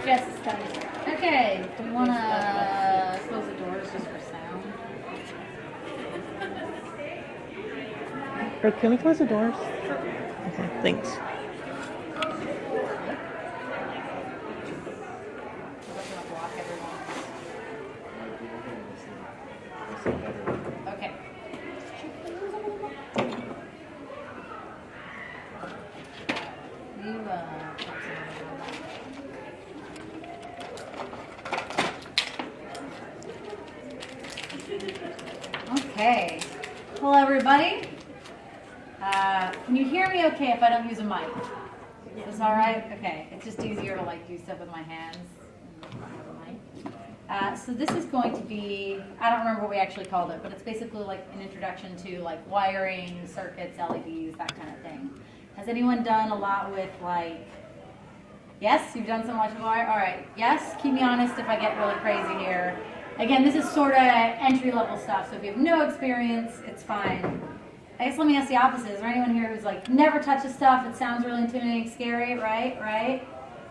Jess is coming. Okay, do we want to close the doors just for sound? Or can we close the doors? Okay, thanks. Okay. Okay. Hello, everybody. Can you hear me okay if I don't use a mic? Is this all right? Okay. It's just easier to like do stuff with my hands. So this is going to be, I don't remember what we actually called it, but it's basically like an introduction to like wiring, circuits, LEDs, that kind of thing. Has anyone done a lot with like, yes, you've done so much with wire? All right, yes, keep me honest if I get really crazy here. Again, this is sort of entry-level stuff, so if you have no experience, it's fine. I guess let me ask the opposite. Is there anyone here who's like, never touched this stuff, it sounds really intimidating, scary, right?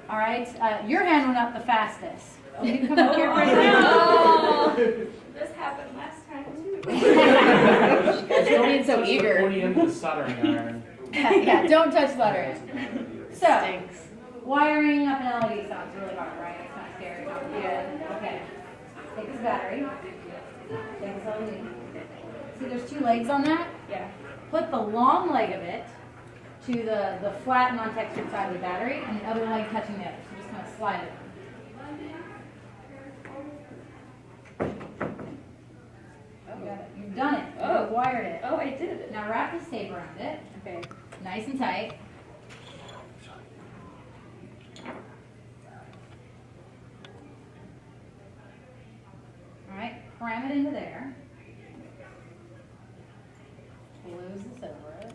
All right, your hand went up the fastest. You can come up here for a second. This happened last time too. Don't be so eager. Pointing into the soldering iron. Yeah, don't touch soldering. So, wiring up an LED sounds really hard, right? It's kind of scary. Yeah. Okay. Take this battery. Take this LED. See, there's two legs on that. Yeah. Put the long leg of it to the flat, non-textured side of the battery, and the other leg touching the other. So just kind of slide it. You've done it. Oh. You've wired it. Oh, I did it. Now wrap this tape around it. Okay. Nice and tight. All right, cram it into there. Close this over it.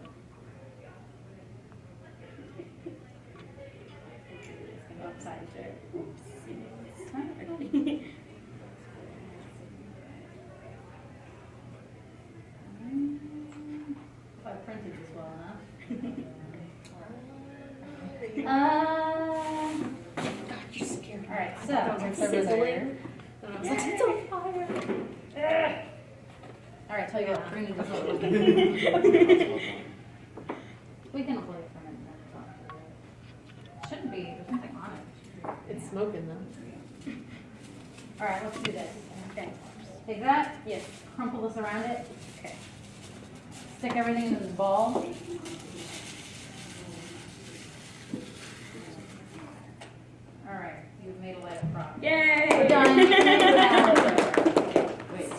It's going to go upside down. If I printed this well enough. God, you scared me. All right, so I was like sizzling. And I was like, it's on fire. All right, tell you what, bring it this over. We can avoid it for a minute. Shouldn't be. There's nothing on it. It's smoking though. All right, let's do this. Okay. Take that. Yes. Crumple this around it. Okay. Stick everything into this ball. All right, you've made a light up prop. Yay! We're done. Wait,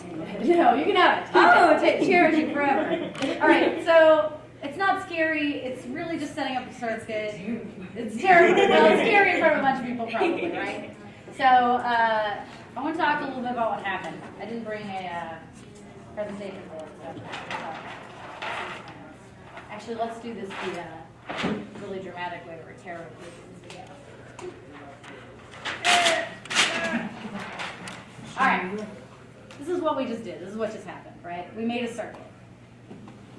no, you can have it. Oh, cherish it forever. All right, so it's not scary. It's really just setting up a circuit. It's terrible. Well, it's scary in front of a bunch of people, probably, right? So I want to talk a little bit about what happened. I didn't bring a presentation for it, so. Actually, let's do this the really dramatic way where Tara pushes this together. All right. This is what we just did. This is what just happened, right? We made a circuit.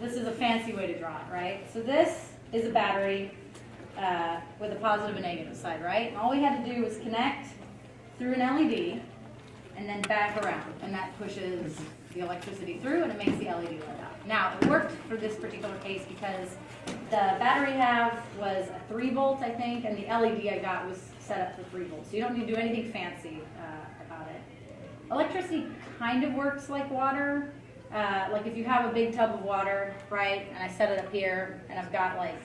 This is a fancy way to draw it, right? So this is a battery with a positive and negative side, right? And all we had to do was connect through an LED and then back around. And that pushes the electricity through and it makes the LED light up. Now, it worked for this particular case because the battery I have was a 3 volt, I think, and the LED I got was set up for 3 volts. So you don't need to do anything fancy about it. Electricity kind of works like water. Like if you have a big tub of water, right, and I set it up here, and I've got like,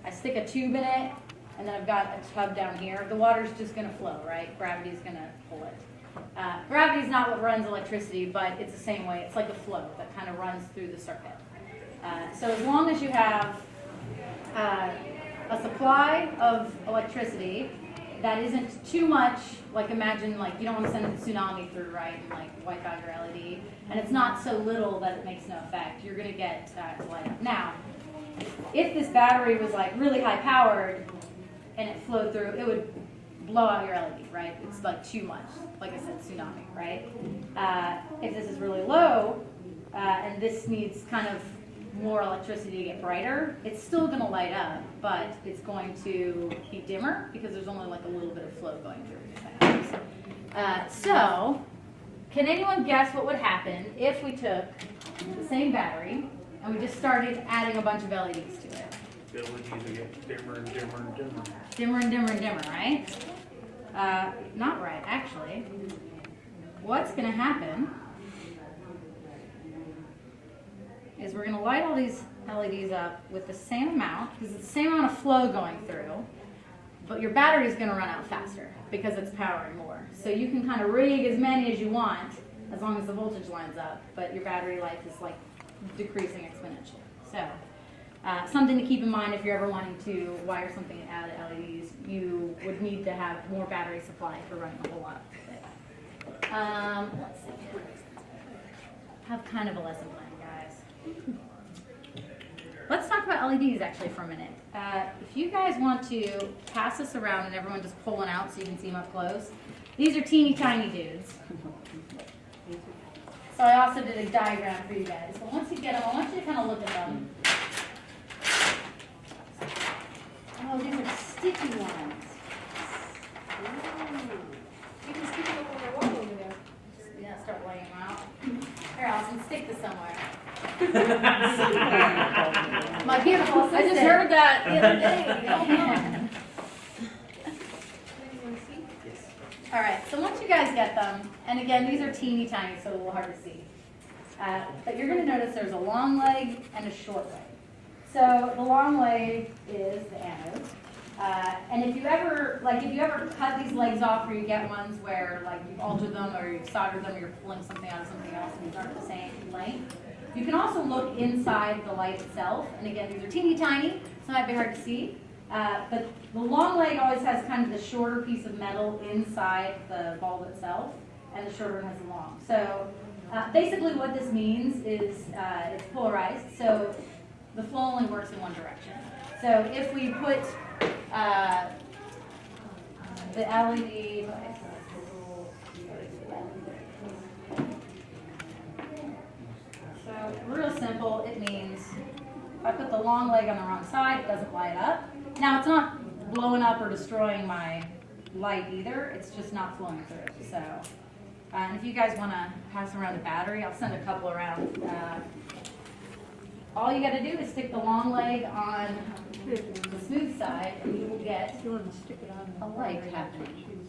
I stick a tube in it, and then I've got a tub down here, the water's just going to flow, right? Gravity's going to pull it. Gravity's not what runs electricity, but it's the same way. It's like a flow that kind of runs through the circuit. So as long as you have a supply of electricity that isn't too much, like imagine like you don't want to send a tsunami through, right, and like wipe out your LED, and it's not so little that it makes no effect, you're going to get to light up. Now, if this battery was like really high powered and it flowed through, it would blow out your LED, right? It's like too much, like I said, tsunami, right? If this is really low and this needs kind of more electricity to get brighter. It's still going to light up, but it's going to be dimmer because there's only like a little bit of flow going through it. So, can anyone guess what would happen if we took the same battery and we just started adding a bunch of LEDs to it? The LEDs will get dimmer and dimmer and dimmer. Dimmer and dimmer and dimmer, right? Not right, actually. What's going to happen is we're going to light all these LEDs up with the same amount, because it's the same amount of flow going through, but your battery is going to run out faster because it's powering more. So you can kind of rig as many as you want as long as the voltage lines up, but your battery life is like decreasing exponentially. So something to keep in mind if you're ever wanting to wire something and add LEDs, you would need to have more battery supply for running a whole lot of it. Let's see. Have kind of a lesson plan, guys. Let's talk about LEDs actually for a minute. If you guys want to pass this around and everyone just pull one out so you can see them up close, these are teeny tiny dudes. So I also did a diagram for you guys. So once you get them, I want you to kind of look at them. Oh, these are sticky ones. You can stick it up on the wall over there. Yeah, start laying them out. Here, Allison, stick this somewhere. My beautiful assistant. I just heard that the other day. All right, so once you guys get them, and again, these are teeny tiny, so a little hard to see. But you're going to notice there's a long leg and a short leg. So the long leg is the anode. And if you ever cut these legs off, or you get ones where like you've altered them, or you've soldered them, or you're pulling something out of something else, and these aren't the same length, you can also look inside the light itself. And again, these are teeny tiny, so it might be hard to see. But the long leg always has kind of the shorter piece of metal inside the bulb itself, and the shorter one has the long. So basically what this means is it's polarized, so the flow only works in one direction. So if we put the LED, so real simple, it means if I put the long leg on the wrong side, it doesn't light up. Now, it's not blowing up or destroying my light either. It's just not flowing through. So, and if you guys want to pass around a battery, I'll send a couple around. All you got to do is stick the long leg on the smooth side, and you will get a light happening.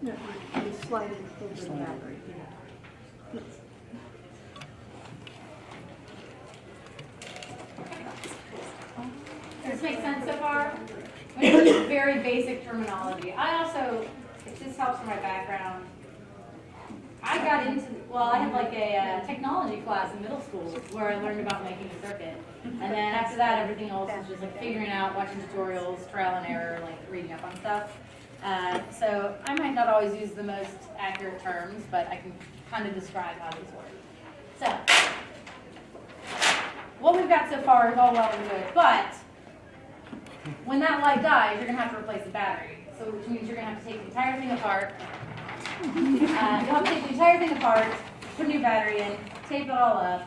No, you slide it over the battery. Does this make sense so far? It's very basic terminology. I also, if this helps for my background, I got into, well, I had like a technology class in middle school where I learned about making a circuit. And then after that, everything else was just like figuring out, watching tutorials, trial and error, like reading up on stuff. So I might not always use the most accurate terms, but I can kind of describe how these work. So, what we've got so far is all well and good, but when that light dies, you're going to have to replace the battery. So which means you're going to have to take the entire thing apart. You'll have to take the entire thing apart, put a new battery in, tape it all up.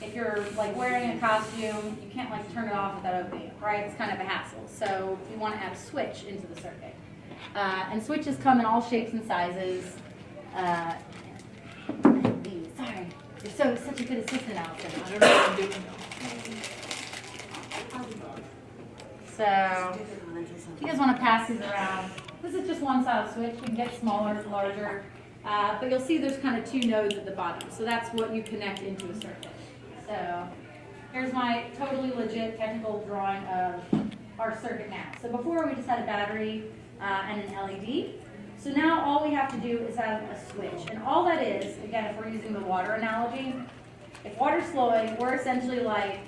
If you're like wearing a costume, you can't like turn it off without opening it, right? It's kind of a hassle. So you want to add a switch into the circuit. And switches come in all shapes and sizes. Sorry, you're such a good assistant, Allison. I don't know what I'm doing. So, if you guys want to pass these around, this is just one style switch. You can get smaller, larger, but you'll see there's kind of two nodes at the bottom. So that's what you connect into a circuit. So here's my totally legit technical drawing of our circuit now. So before we just had a battery and an LED. So now all we have to do is have a switch. And all that is, again, if we're using the water analogy, if water's flowing, we're essentially like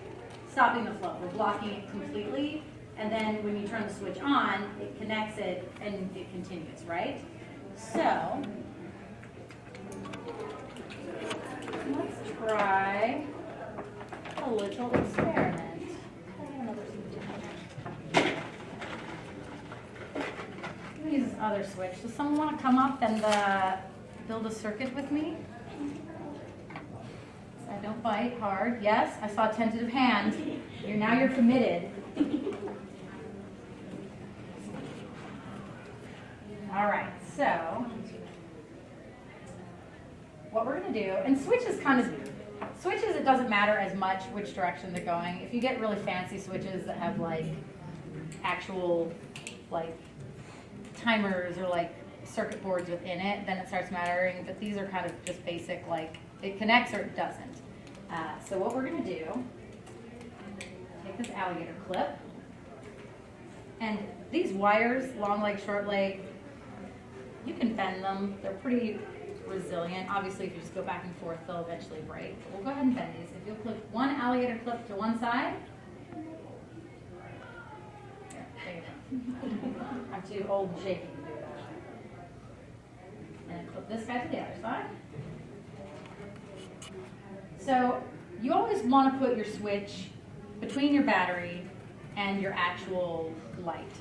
stopping the flow. We're blocking it completely. And then when you turn the switch on, it connects it and it continues, right? So let's try a little experiment. Let me use this other switch. Does someone want to come up and build a circuit with me? I don't bite hard. Yes, I saw a tentative hand. Now you're committed. All right, so what we're going to do, and switches, it doesn't matter as much which direction they're going. If you get really fancy switches that have like actual like timers or like circuit boards within it, then it starts mattering. But these are kind of just basic, like it connects or it doesn't. So what we're going to do, take this alligator clip, and these wires, long leg, short leg, you can bend them. They're pretty resilient. Obviously, if you just go back and forth, they'll eventually break. But we'll go ahead and bend these. If you'll clip one alligator clip to one side. There you go. I'm too old and shaky to do it. And clip this guy to the other side. So you always want to put your switch between your battery and your actual light.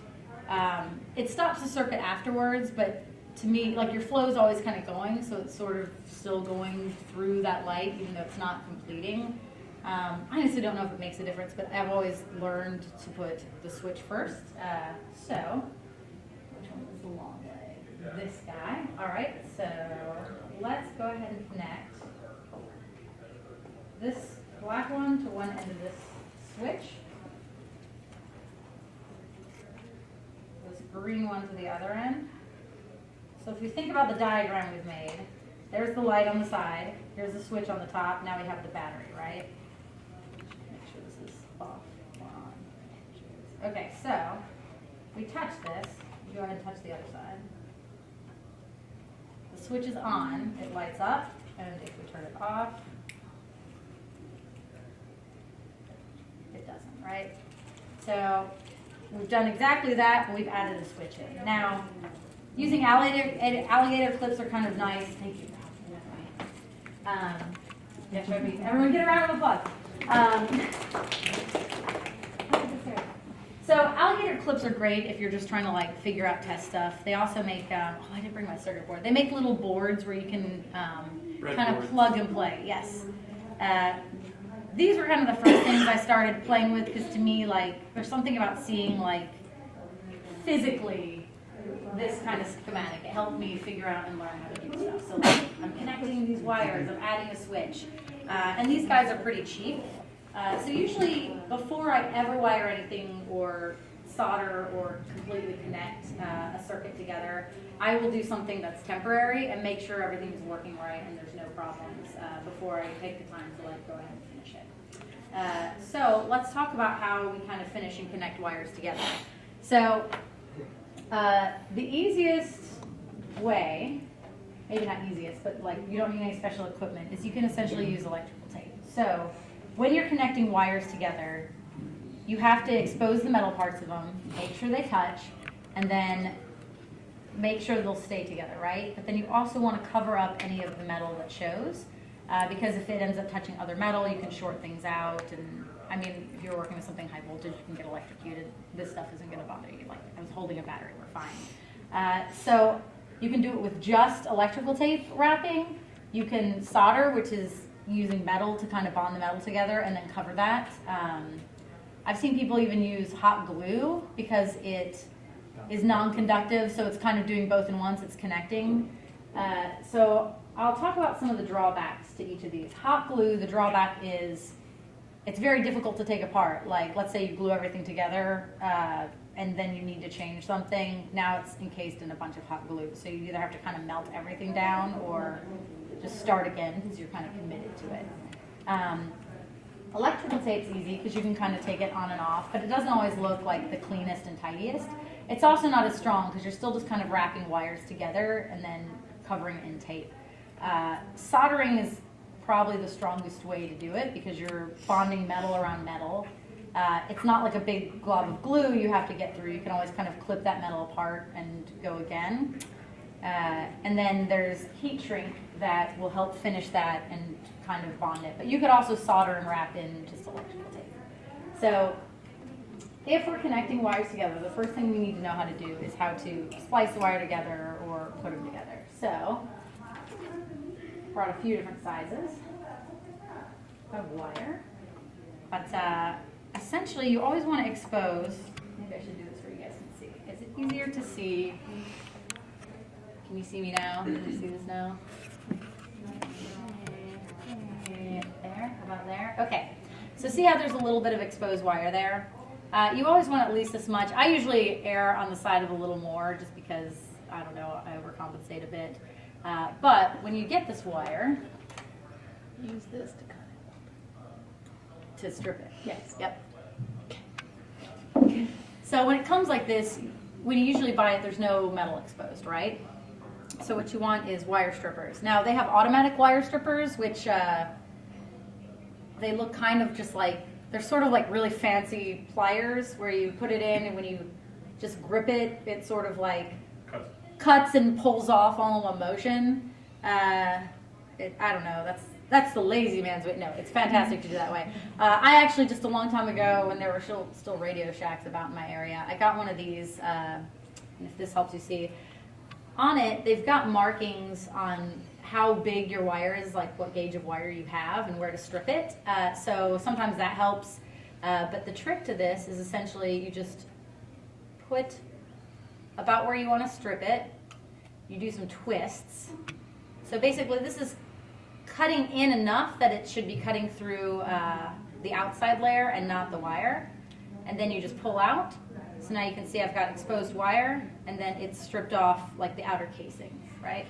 It stops the circuit afterwards, but to me, like your flow is always kind of going, so it's sort of still going through that light, even though it's not completing. I honestly don't know if it makes a difference, but I've always learned to put the switch first. So, which one is the long leg? This guy. All right, so let's go ahead and connect this black one to one end of this switch. This green one to the other end. So if you think about the diagram we've made, there's the light on the side, here's the switch on the top, now we have the battery, right? Make sure this is off or on. Okay, so we touch this, go ahead and touch the other side. The switch is on, it lights up, and if we turn it off, it doesn't, right? So we've done exactly that, but we've added a switch in. Now, using alligator clips are kind of nice. Thank you. Yeah, show me. Everyone get a round of applause. So alligator clips are great if you're just trying to like figure out test stuff. They also make, oh, I didn't bring my circuit board. They make little boards where you can kind of plug and play. Yes. These were kind of the first things I started playing with because to me, like, there's something about seeing like physically this kind of schematic. It helped me figure out and learn how to do stuff. So like, I'm connecting these wires, I'm adding a switch. And these guys are pretty cheap. So usually before I ever wire anything or solder or completely connect a circuit together, I will do something that's temporary and make sure everything's working right and there's no problems before I take the time to like go ahead and finish it. So let's talk about how we kind of finish and connect wires together. So the easiest way, maybe not easiest, but like you don't need any special equipment, is you can essentially use electrical tape. So when you're connecting wires together, you have to expose the metal parts of them, make sure they touch, and then make sure they'll stay together, right? But then you also want to cover up any of the metal that shows, because if it ends up touching other metal, you can short things out. And I mean, if you're working with something high voltage, you can get electrocuted. This stuff isn't going to bother you. Like, I was holding a battery, we're fine. So you can do it with just electrical tape wrapping. You can solder, which is using metal to kind of bond the metal together and then cover that. I've seen people even use hot glue because it is non-conductive, so it's kind of doing both in once, it's connecting. So I'll talk about some of the drawbacks to each of these. Hot glue, the drawback is it's very difficult to take apart. Like, let's say you glue everything together and then you need to change something. Now it's encased in a bunch of hot glue, so you either have to kind of melt everything down or just start again because you're kind of committed to it. Electrical tape's easy because you can kind of take it on and off, but it doesn't always look like the cleanest and tidiest. It's also not as strong because you're still just kind of wrapping wires together and then covering it in tape. Soldering is probably the strongest way to do it because you're bonding metal around metal. It's not like a big glob of glue you have to get through. You can always kind of clip that metal apart and go again. And then there's heat shrink that will help finish that and kind of bond it. But you could also solder and wrap in just electrical tape. So if we're connecting wires together, the first thing we need to know how to do is how to splice the wire together or put them together. So brought a few different sizes. of wire. But essentially, you always want to expose. Maybe I should do this for you guys to see. Is it easier to see? Can you see me now? Can you see this now? There? How about there? Okay. So see how there's a little bit of exposed wire there? You always want at least this much. I usually err on the side of a little more just because, I don't know, I overcompensate a bit. But when you get this wire, Use this to cut to strip it. Yes. Yep. So when it comes like this, when you usually buy it, there's no metal exposed, right? So what you want is wire strippers. Now they have automatic wire strippers, which they look kind of just like, they're sort of like really fancy pliers where you put it in and when you just grip it, it sort of like cuts and pulls off all in one motion. I don't know, that's the lazy man's way. No, it's fantastic to do that way. I actually, just a long time ago, when there were still Radio Shacks about in my area, I got one of these, and if this helps you see, on it, they've got markings on how big your wire is, like what gauge of wire you have and where to strip it. So sometimes that helps. But the trick to this is essentially you just put about where you want to strip it. You do some twists. So basically this is cutting in enough that it should be cutting through the outside layer and not the wire. And then you just pull out. So now you can see I've got exposed wire and then it's stripped off like the outer casing, right?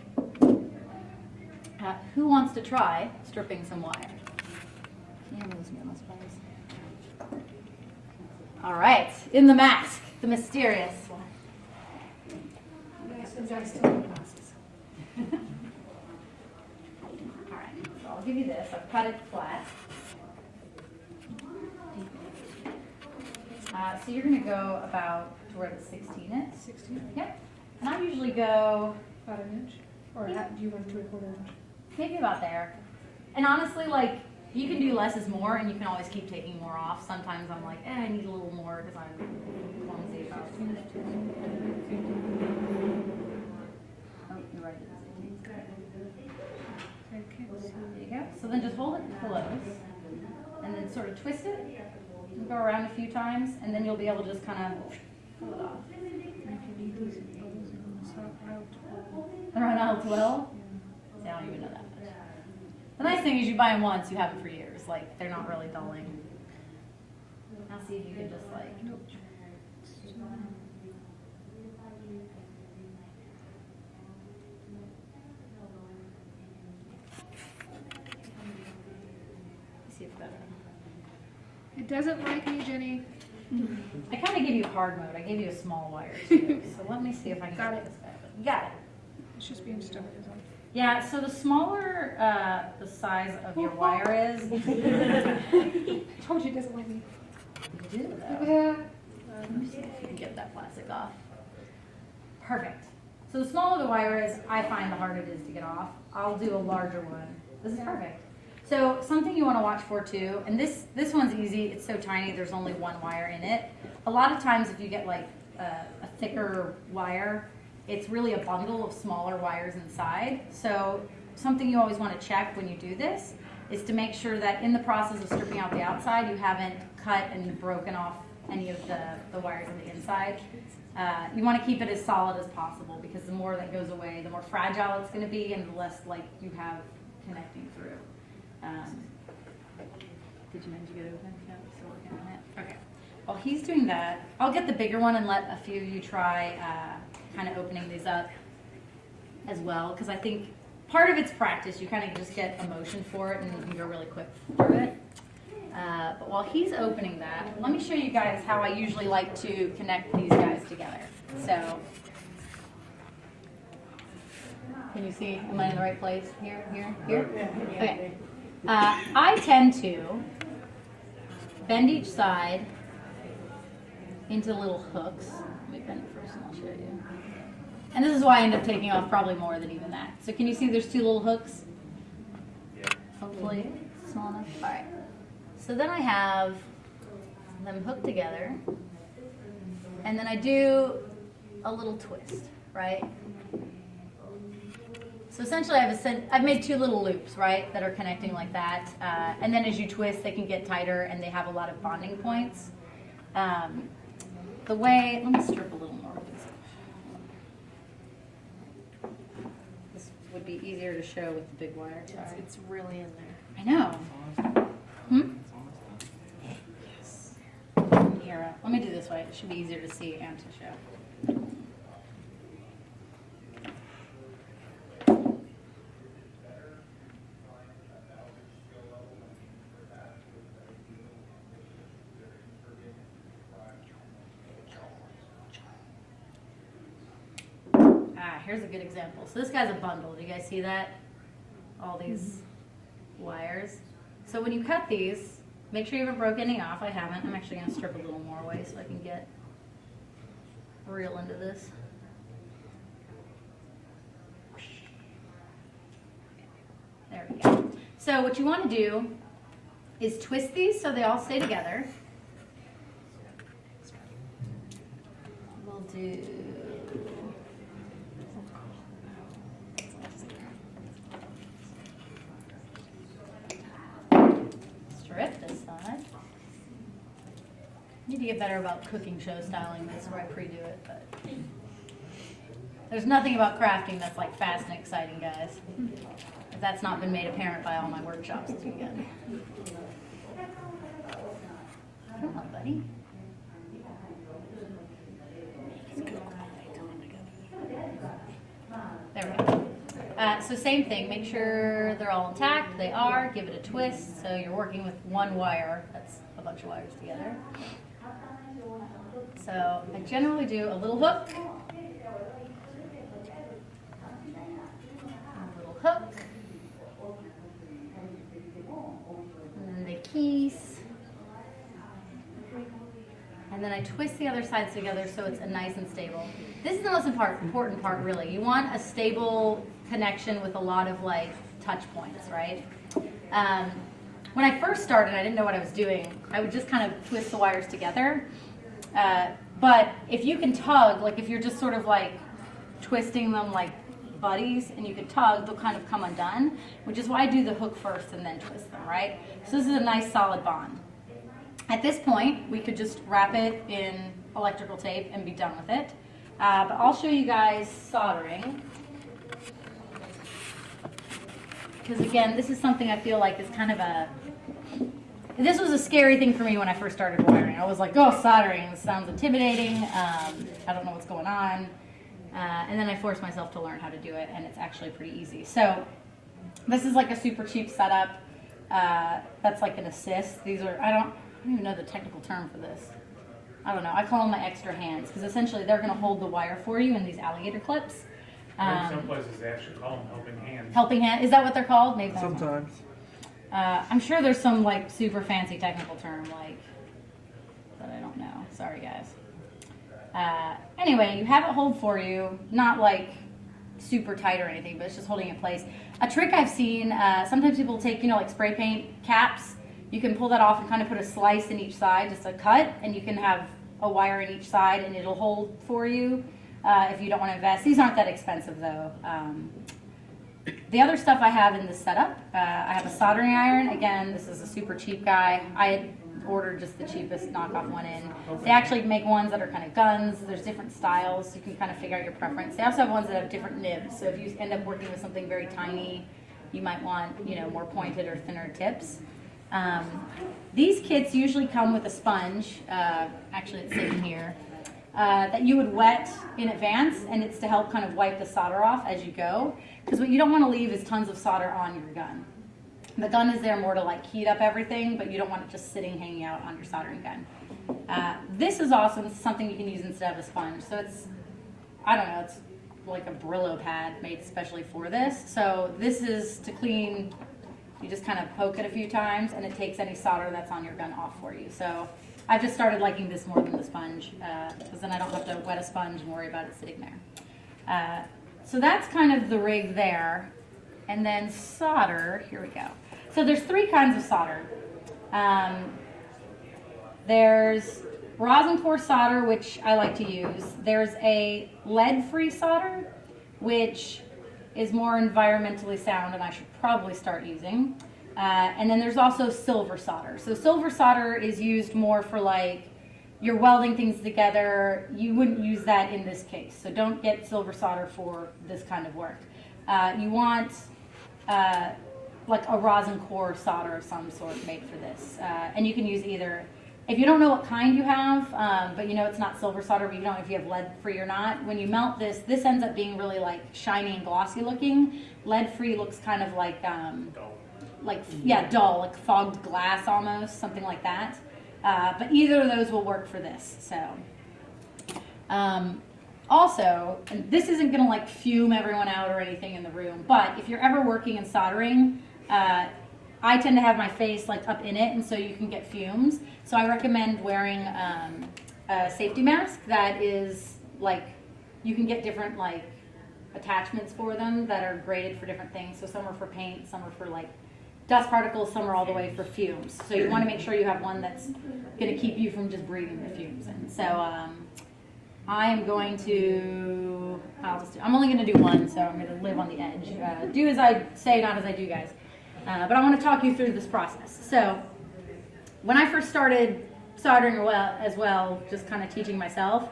Who wants to try stripping some wire? All right, in the mask, the mysterious one. Yes, I still have glasses. All right, so I'll give you this. I've cut it flat. So you're going to go about to where the 16 is. 16? Yep. And I usually go About an inch? Or do you want 3/4 inch? maybe about there. And honestly, like, you can do less is more, and you can always keep taking more off. Sometimes I'm like, I need a little more because I'm clumsy about it. Oh, you're right. There you go. So then just hold it close, and then sort of twist it, and go around a few times, and then you'll be able to just kind of pull it off. Around aisle 12? See, I don't even know that much. The nice thing is you buy them once, you have them for years. Like, they're not really dulling. Now see if you can just like... See if better. It doesn't like me, Jenny. I kind of gave you hard mode. I gave you a small wire too. So let me see if I can Got get it. this guy. You got it. It's just being stubborn, is all. Yeah, so the smaller the size of your wire is, I told you it doesn't like me. you do though. Let me see if you can get that plastic off. Perfect. So the smaller the wire is, I find the harder it is to get off. I'll do a larger one. This is perfect. So something you want to watch for too, and this one's easy. It's so tiny. There's only one wire in it. A lot of times, if you get like a thicker wire, it's really a bundle of smaller wires inside. So something you always want to check when you do this is to make sure that in the process of stripping out the outside, you haven't cut and broken off any of the wires on the inside. You want to keep it as solid as possible because the more that goes away, the more fragile it's going to be and the less like you have connecting through. Did you manage to get it open? Yeah, still working on it. Okay. While he's doing that, I'll get the bigger one and let a few of you try kind of opening these up as well, because I think part of it's practice. You kind of just get a motion for it and you can go really quick through it. But while he's opening that, let me show you guys how I usually like to connect these guys together. So, can you see, am I in the right place? Here? Okay. I tend to bend each side into little hooks. Let me bend it first and I'll show you. And this is why I end up taking off probably more than even that. So can you see there's two little hooks? Yeah. Hopefully small enough. All right. So then I have them hooked together. And then I do a little twist, right? So So essentially I've made two little loops, right, that are connecting like that. And then as you twist, they can get tighter and they have a lot of bonding points. Let me strip a little more of this. This would be easier to show with the big wire. Sorry. It's really in there. I know. Here, let me do this way. It should be easier to see and to show. Here's a good example. So this guy's a bundle. Do you guys see that? All these wires. So when you cut these, make sure you haven't broke any off. I haven't. I'm actually going to strip a little more away so I can get real into this. There we go. So what you want to do is twist these so they all stay together. We'll do... strip this side. Need to get better about cooking show styling this where I pre-do it, but there's nothing about crafting that's like fast and exciting, guys. If that's not been made apparent by all my workshops this weekend. Come on, buddy. There we go. So same thing, make sure they're all intact. They are. Give it a twist. So you're working with one wire. That's a bunch of wires together. So I generally do a little hook. A little hook. And then the keys. And then I twist the other sides together so it's nice and stable. This is the most important part, really. You want a stable connection with a lot of like touch points, right? When I first started, I didn't know what I was doing. I would just kind of twist the wires together. But if you can tug, like if you're just sort of like twisting them like buddies and you can tug, they'll kind of come undone, which is why I do the hook first and then twist them, right? So this is a nice solid bond. At this point, we could just wrap it in electrical tape and be done with it. But I'll show you guys soldering. Because again, this is something I feel like is kind of this was a scary thing for me when I first started wiring. I was like, oh, soldering, this sounds intimidating. I don't know what's going on. And then I forced myself to learn how to do it, and it's actually pretty easy. So this is like a super cheap setup. That's like an assist. These are, I don't even know the technical term for this. I don't know. I call them my extra hands because essentially they're going to hold the wire for you in these alligator clips. Some places they actually call them helping hands. Helping hand, is that what they're called? Maybe that's Sometimes. I'm sure there's some like super fancy technical term like that I don't know. Sorry guys. Anyway, you have it hold for you, not like super tight or anything, but it's just holding it in place. A trick I've seen, sometimes people take, like spray paint caps. You can pull that off and kind of put a slice in each side, just a cut, and you can have a wire in each side and it'll hold for you if you don't want to invest. These aren't that expensive though. The other stuff I have in this setup, I have a soldering iron. Again, this is a super cheap guy. I had ordered just the cheapest knockoff one in. They actually make ones that are kind of guns. There's different styles. You can kind of figure out your preference. They also have ones that have different nibs. So if you end up working with something very tiny, you might want, more pointed or thinner tips. These kits usually come with a sponge. Actually, it's sitting here. That you would wet in advance, and it's to help kind of wipe the solder off as you go. Because what you don't want to leave is tons of solder on your gun. The gun is there more to like heat up everything, but you don't want it just sitting, hanging out on your soldering gun. This is awesome. It's something you can use instead of a sponge. So it's, I don't know, it's like a Brillo pad made especially for this. So this is to clean, you just kind of poke it a few times, and it takes any solder that's on your gun off for you. So I've just started liking this more than the sponge, because then I don't have to wet a sponge and worry about it sitting there. So that's kind of the rig there. And then solder, here we go. So there's three kinds of solder. There's rosin core solder, which I like to use. There's a lead-free solder, which is more environmentally sound and I should probably start using. And then there's also silver solder. So silver solder is used more for like you're welding things together. You wouldn't use that in this case. So don't get silver solder for this kind of work. You want like a rosin core solder of some sort made for this. And you can use either, if you don't know what kind you have, but you know it's not silver solder, but you don't know if you have lead free or not, when you melt this ends up being really like shiny and glossy looking. Lead free looks kind of like, dull, like fogged glass almost, something like that. But either of those will work for this. So, also, and this isn't going to like fume everyone out or anything in the room, but if you're ever working and soldering, I tend to have my face like up in it, and so you can get fumes. So I recommend wearing a safety mask that is like, you can get different like attachments for them that are graded for different things. So some are for paint, some are for like dust particles, some are all the way for fumes. So you want to make sure you have one that's going to keep you from just breathing the fumes in. So I am going to, I'm only going to do one, so I'm going to live on the edge. Do as I say, not as I do, guys. But I want to talk you through this process. So when I first started soldering as well, just kind of teaching myself,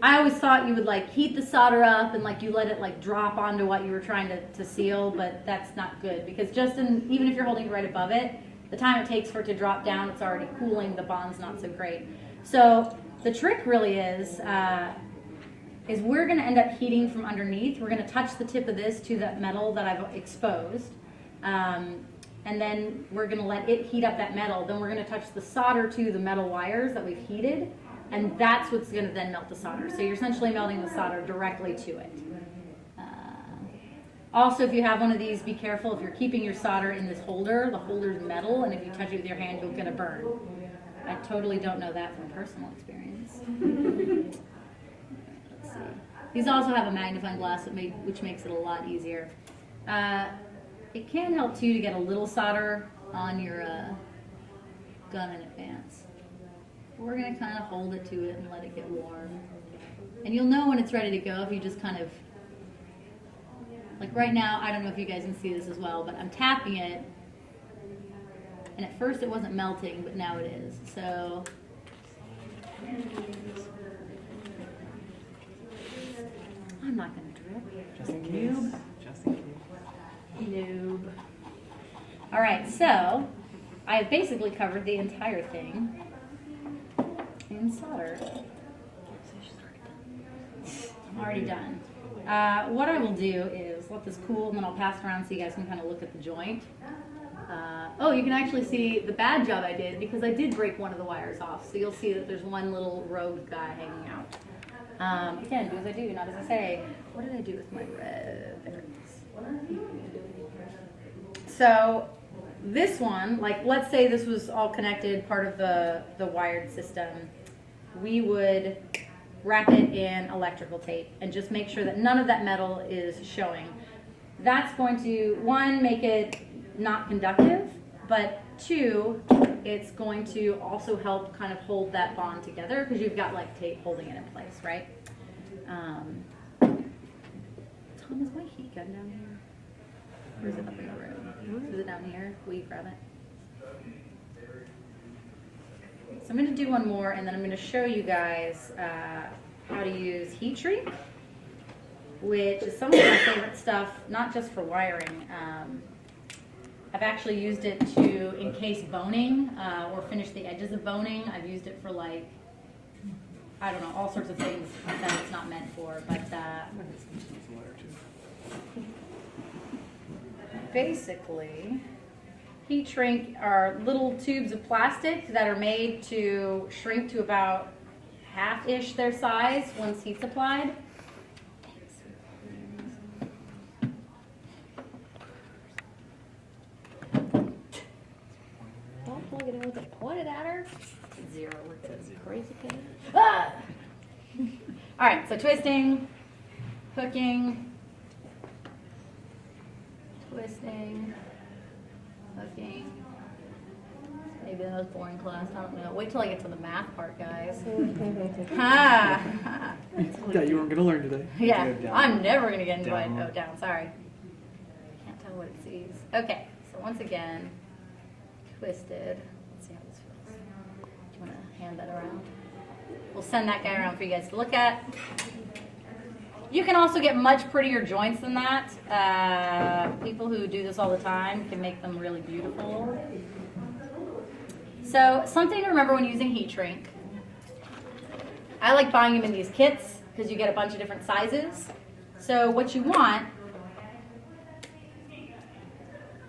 I always thought you would like heat the solder up and like you let it like drop onto what you were trying to seal, but that's not good because even if you're holding it right above it, the time it takes for it to drop down, it's already cooling, the bond's not so great. So the trick really is we're going to end up heating from underneath. We're going to touch the tip of this to that metal that I've exposed. And then we're going to let it heat up that metal. Then we're going to touch the solder to the metal wires that we've heated. And that's what's going to then melt the solder. So you're essentially melting the solder directly to it. Also, if you have one of these, be careful. If you're keeping your solder in this holder, the holder's metal, and if you touch it with your hand, you're going to burn. I totally don't know that from personal experience. Let's see. These also have a magnifying glass, which makes it a lot easier. It can help, too, to get a little solder on your gun in advance. We're going to kind of hold it to it and let it get warm. And you'll know when it's ready to go if you just kind of, like right now, I don't know if you guys can see this as well, but I'm tapping it. And at first it wasn't melting, but now it is. So, I'm not going to drip. Just in case. Noob. Just in case. Noob. All right, so I've basically covered the entire thing in solder. I'm already done. What I will do is let this cool and then I'll pass it around so you guys can kind of look at the joint. Oh, you can actually see the bad job I did because I did break one of the wires off. So you'll see that there's one little rogue guy hanging out. Again, do as I do, not as I say. What did I do with my red? There it is. So this one, like let's say this was all connected, part of the wired system, we would wrap it in electrical tape and just make sure that none of that metal is showing. That's going to, one, make it not conductive, but two, it's going to also help kind of hold that bond together because you've got like tape holding it in place, right? Tom, is my heat gun down here? Or is it up in the room? Is it down here? Will you grab it? So I'm going to do one more, and then I'm going to show you guys how to use heat shrink, which is some of my favorite stuff, not just for wiring. I've actually used it to encase boning or finish the edges of boning. I've used it for like, I don't know, all sorts of things that it's not meant for, but basically, heat shrink are little tubes of plastic that are made to shrink to about half-ish their size once heat's applied. Don't plug it in with it. Point it at her. Zero. Crazy kid. Ah! All right, so twisting, hooking, twisting, hooking. Maybe the most boring class. I don't know. Wait till I get to the math part, guys. Ha! That you weren't going to learn today. Yeah, Down. I'm never gonna get into it. Down. Oh, down. Sorry. tell what it sees. Okay, so once again, twisted. Let's see how this feels. Do you want to hand that around? We'll send that guy around for you guys to look at. You can also get much prettier joints than that. People who do this all the time can make them really beautiful. So something to remember when using heat shrink. I like buying them in these kits because you get a bunch of different sizes. So what you want,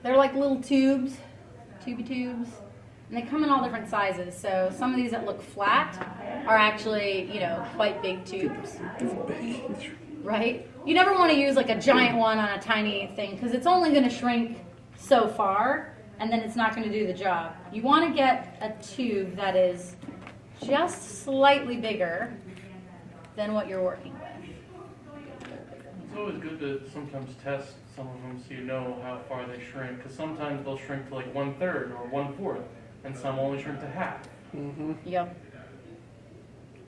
they're like little tubes, tubey tubes, and they come in all different sizes. So some of these that look flat are actually, quite big tubes. Right? You never want to use like a giant one on a tiny thing because it's only going to shrink so far and then it's not going to do the job. You want to get a tube that is just slightly bigger than what you're working with. It's always good to sometimes test some of them so you know how far they shrink, because sometimes they'll shrink to like 1/3 or 1/4, and some only shrink to half. Mm-hmm. Yep.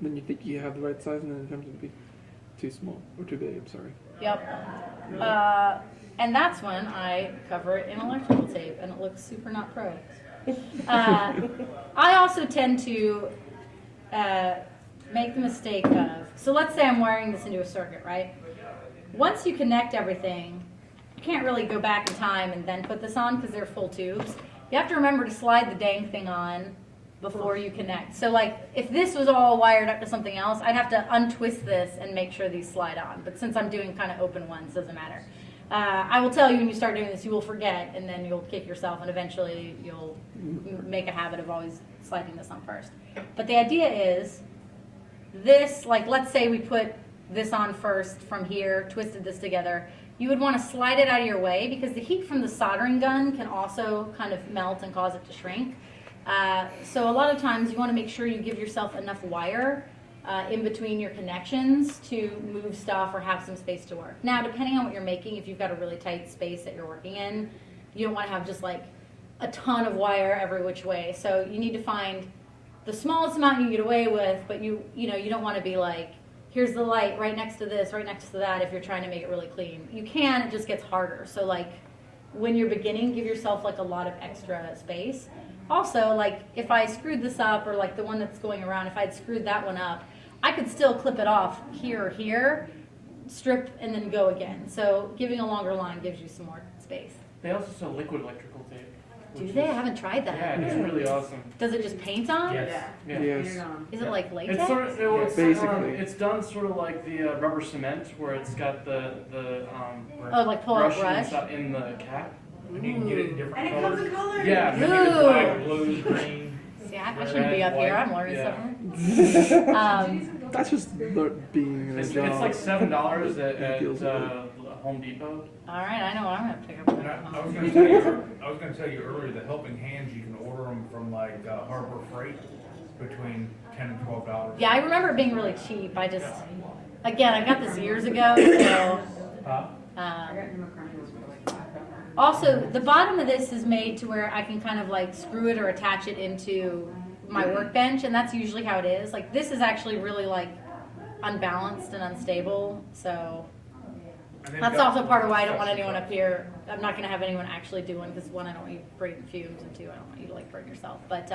Then you think you have the right size, and then it turns out to be too small or too big. I'm sorry. Yep. And that's when I cover it in electrical tape, and it looks super not pro. I also tend to make the mistake of, so let's say I'm wiring this into a circuit, right? Once you connect everything, you can't really go back in time and then put this on because they're full tubes. You have to remember to slide the dang thing on before you connect. So like, if this was all wired up to something else, I'd have to untwist this and make sure these slide on. But since I'm doing kind of open ones, it doesn't matter. I will tell you when you start doing this, you will forget, and then you'll kick yourself, and eventually you'll make a habit of always sliding this on first. But the idea is this, like let's say we put this on first from here, twisted this together, you would want to slide it out of your way because the heat from the soldering gun can also kind of melt and cause it to shrink. So a lot of times you want to make sure you give yourself enough wire in between your connections to move stuff or have some space to work. Now, depending on what you're making, if you've got a really tight space that you're working in, you don't want to have just like a ton of wire every which way. So you need to find the smallest amount you can get away with, but you don't want to be like, here's the light right next to this, right next to that if you're trying to make it really clean. You can, it just gets harder. So like when you're beginning, give yourself like a lot of extra space. Also, like if I screwed this up, or like the one that's going around, if I'd screwed that one up, I could still clip it off here or here, strip, and then go again. So giving a longer line gives you some more space. They also sell liquid electrical tape. Do they? I haven't tried that. Yeah, it's really awesome. Does it just paint on? Yes. Yeah. Yes. Is it like latex? It's sort of, Basically. it's done sort of like the rubber cement, where it's got the Oh, like pull out a brush brush? inside in the cap. And you can get it in different And it colors. comes in colors. Yeah. And then you can black, Ooh. blue, green. See, I shouldn't be up here. I'm learning Yeah. something. That's just being in a It's job. like $7 It at feels good. Home Depot. All right, I know what I'm going to pick up. And I was going to tell you earlier, the helping hands, you can order them from like Harbor Freight between $10 and $12. Yeah, I remember it being really cheap. I just, again, I got this years ago, so. Also, the bottom of this is made to where I can kind of like screw it or attach it into my workbench, and that's usually how it is. Like this is actually really like unbalanced and unstable, so that's also part of why I don't want anyone up here. I'm not going to have anyone actually do one because one, I don't want you breathing fumes, and two, I don't want you to like burn yourself. But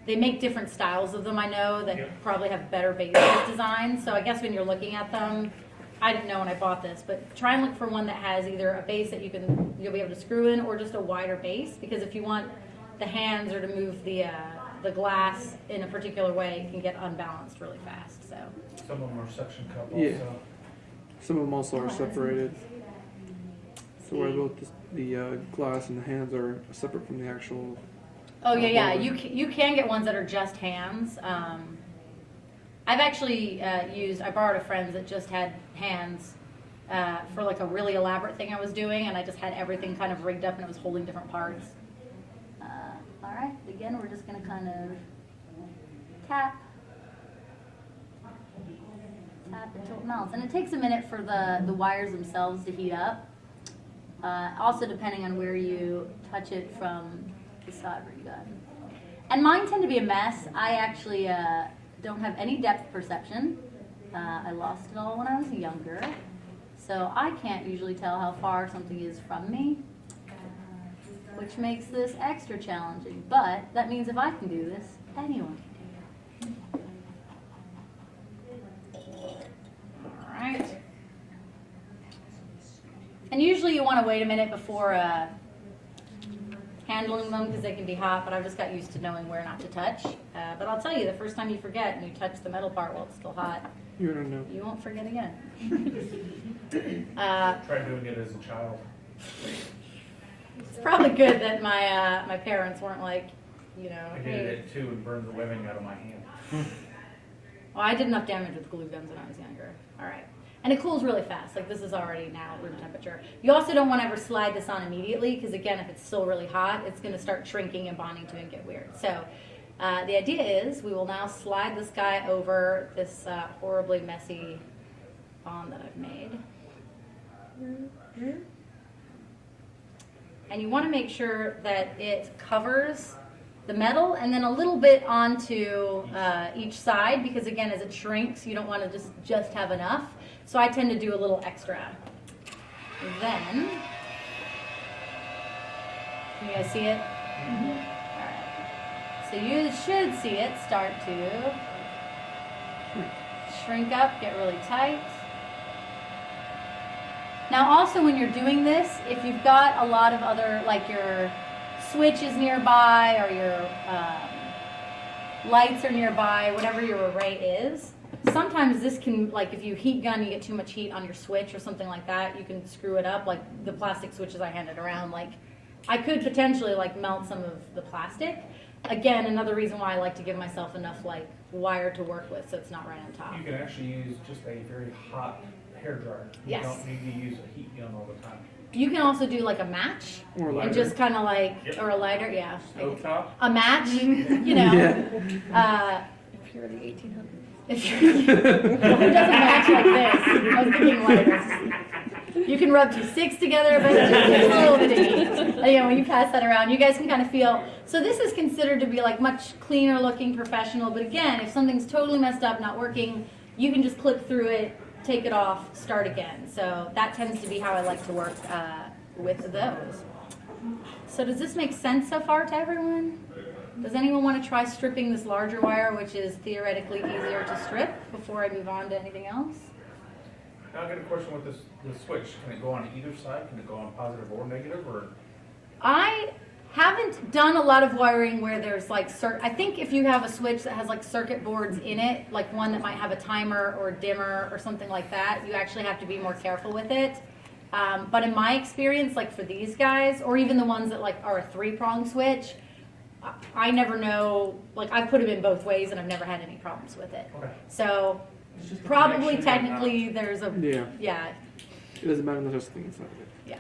they make different styles of them, I know, that probably have better base designs. So I guess when you're looking at them, I didn't know when I bought this, but try and look for one that has either a base that you'll be able to screw in, or just a wider base. Because if you want the hands or to move the glass in a particular way, it can get unbalanced really fast. So Some of them are suction cup also. Yeah. Some of them also are separated. So where both the glass and the hands are separate from the actual. oh yeah, you can get ones that are just hands. I've actually I borrowed a friend's that just had hands for like a really elaborate thing I was doing, and I just had everything kind of rigged up and it was holding different parts. All right, again, we're just going to kind of tap until it melts. And it takes a minute for the wires themselves to heat up. Also depending on where you touch it from the soldering gun. And mine tend to be a mess. I actually don't have any depth perception. I lost it all when I was younger. So I can't usually tell how far something is from me, which makes this extra challenging. But that means if I can do this, anyone can do it. All right. And usually you want to wait a minute before handling them because they can be hot, but I've just got used to knowing where not to touch. But I'll tell you, the first time you forget and you touch the metal part while it's still hot, You don't know. you won't forget again. Tried doing it as a child. It's probably good that my parents weren't like, you know, I did hey. it too and burned the webbing out of my hand. Well, I did enough damage with glue guns when I was younger. All right. And it cools really fast. Like this is already now room temperature. You also don't want to ever slide this on immediately because again, if it's still really hot, it's going to start shrinking and bonding to it and get weird. So the idea is we will now slide this guy over this horribly messy bond that I've made. And you want to make sure that it covers the metal and then a little bit onto each side because again, as it shrinks, you don't want to just have enough. So I tend to do a little extra. Then, can you guys see it? All right. So you should see it start to shrink up, get really tight. Now also when you're doing this, if you've got a lot of other, like your switch is nearby or your lights are nearby, whatever your array is, sometimes this can, like if you heat gun, you get too much heat on your switch or something like that, you can screw it up, like the plastic switches I handed around, like I could potentially like melt some of the plastic. Again, another reason why I like to give myself enough like wire to work with so it's not right on top. You can actually use just a very hot hair dryer. You Yes. don't need to use a heat gun all the time. You can also do like a match Or a and lighter. just kind of like, Yep. or a lighter, yeah. Stove top. A match, you know. Yeah. If you're the 1800s. If you're, who doesn't match like this? I was thinking lighters. You can rub 2 sticks together, but it just takes a little bit of heat. You know, when you pass that around, you guys can kind of feel. So this is considered to be like much cleaner looking, professional. But again, if something's totally messed up, not working, you can just clip through it, take it off, start again. So that tends to be how I like to work with those. So does this make sense so far to everyone? Does anyone want to try stripping this larger wire, which is theoretically easier to strip, before I move on to anything else? Now I got a question with this switch. Can it go on either side? Can it go on positive or negative? Or I haven't done a lot of wiring where there's like, I think if you have a switch that has like circuit boards in it, like one that might have a timer or a dimmer or something like that, you actually have to be more careful with it. But in my experience, like for these guys, or even the ones that like are a 3-prong switch, I never know, like I've put them in both ways and I've never had any problems with it. okay. So It's just the probably connection and technically there's a, Yeah. It doesn't matter unless there's something inside of it. yeah.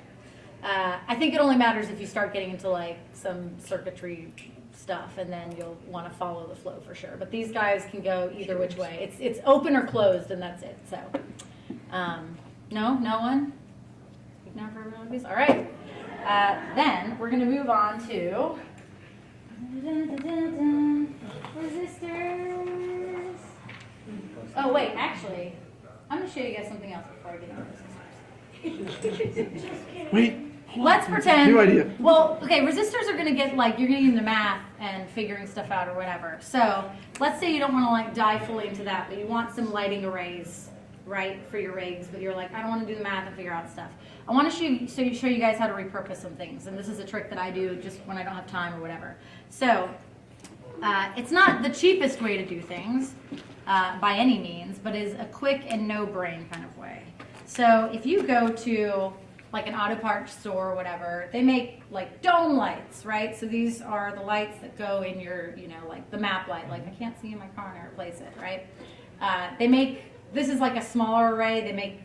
I think it only matters if you start getting into like some circuitry stuff and then you'll want to follow the flow for sure. But these guys can go either which way. It's open or closed and that's it. So, no one? You've never heard of these? All right. Then we're going to move on to resistors. Oh wait, actually, I'm going to show you guys something else before I get into resistors. Wait. Let's pretend. New idea. Well, okay, resistors are going to get like, you're getting into math and figuring stuff out or whatever. So let's say you don't want to like dive fully into that, but you want some lighting arrays, right, for your rigs, but you're like, I don't want to do the math and figure out stuff. I want to show you guys how to repurpose some things, and this is a trick that I do just when I don't have time or whatever. So it's not the cheapest way to do things by any means, but is a quick and no brain kind of way. So if you go to like an auto parts store or whatever, they make like dome lights, right? So these are the lights that go in your, you know, like the map light, like I can't see in my car and I replace it, right? This is like a smaller array. They make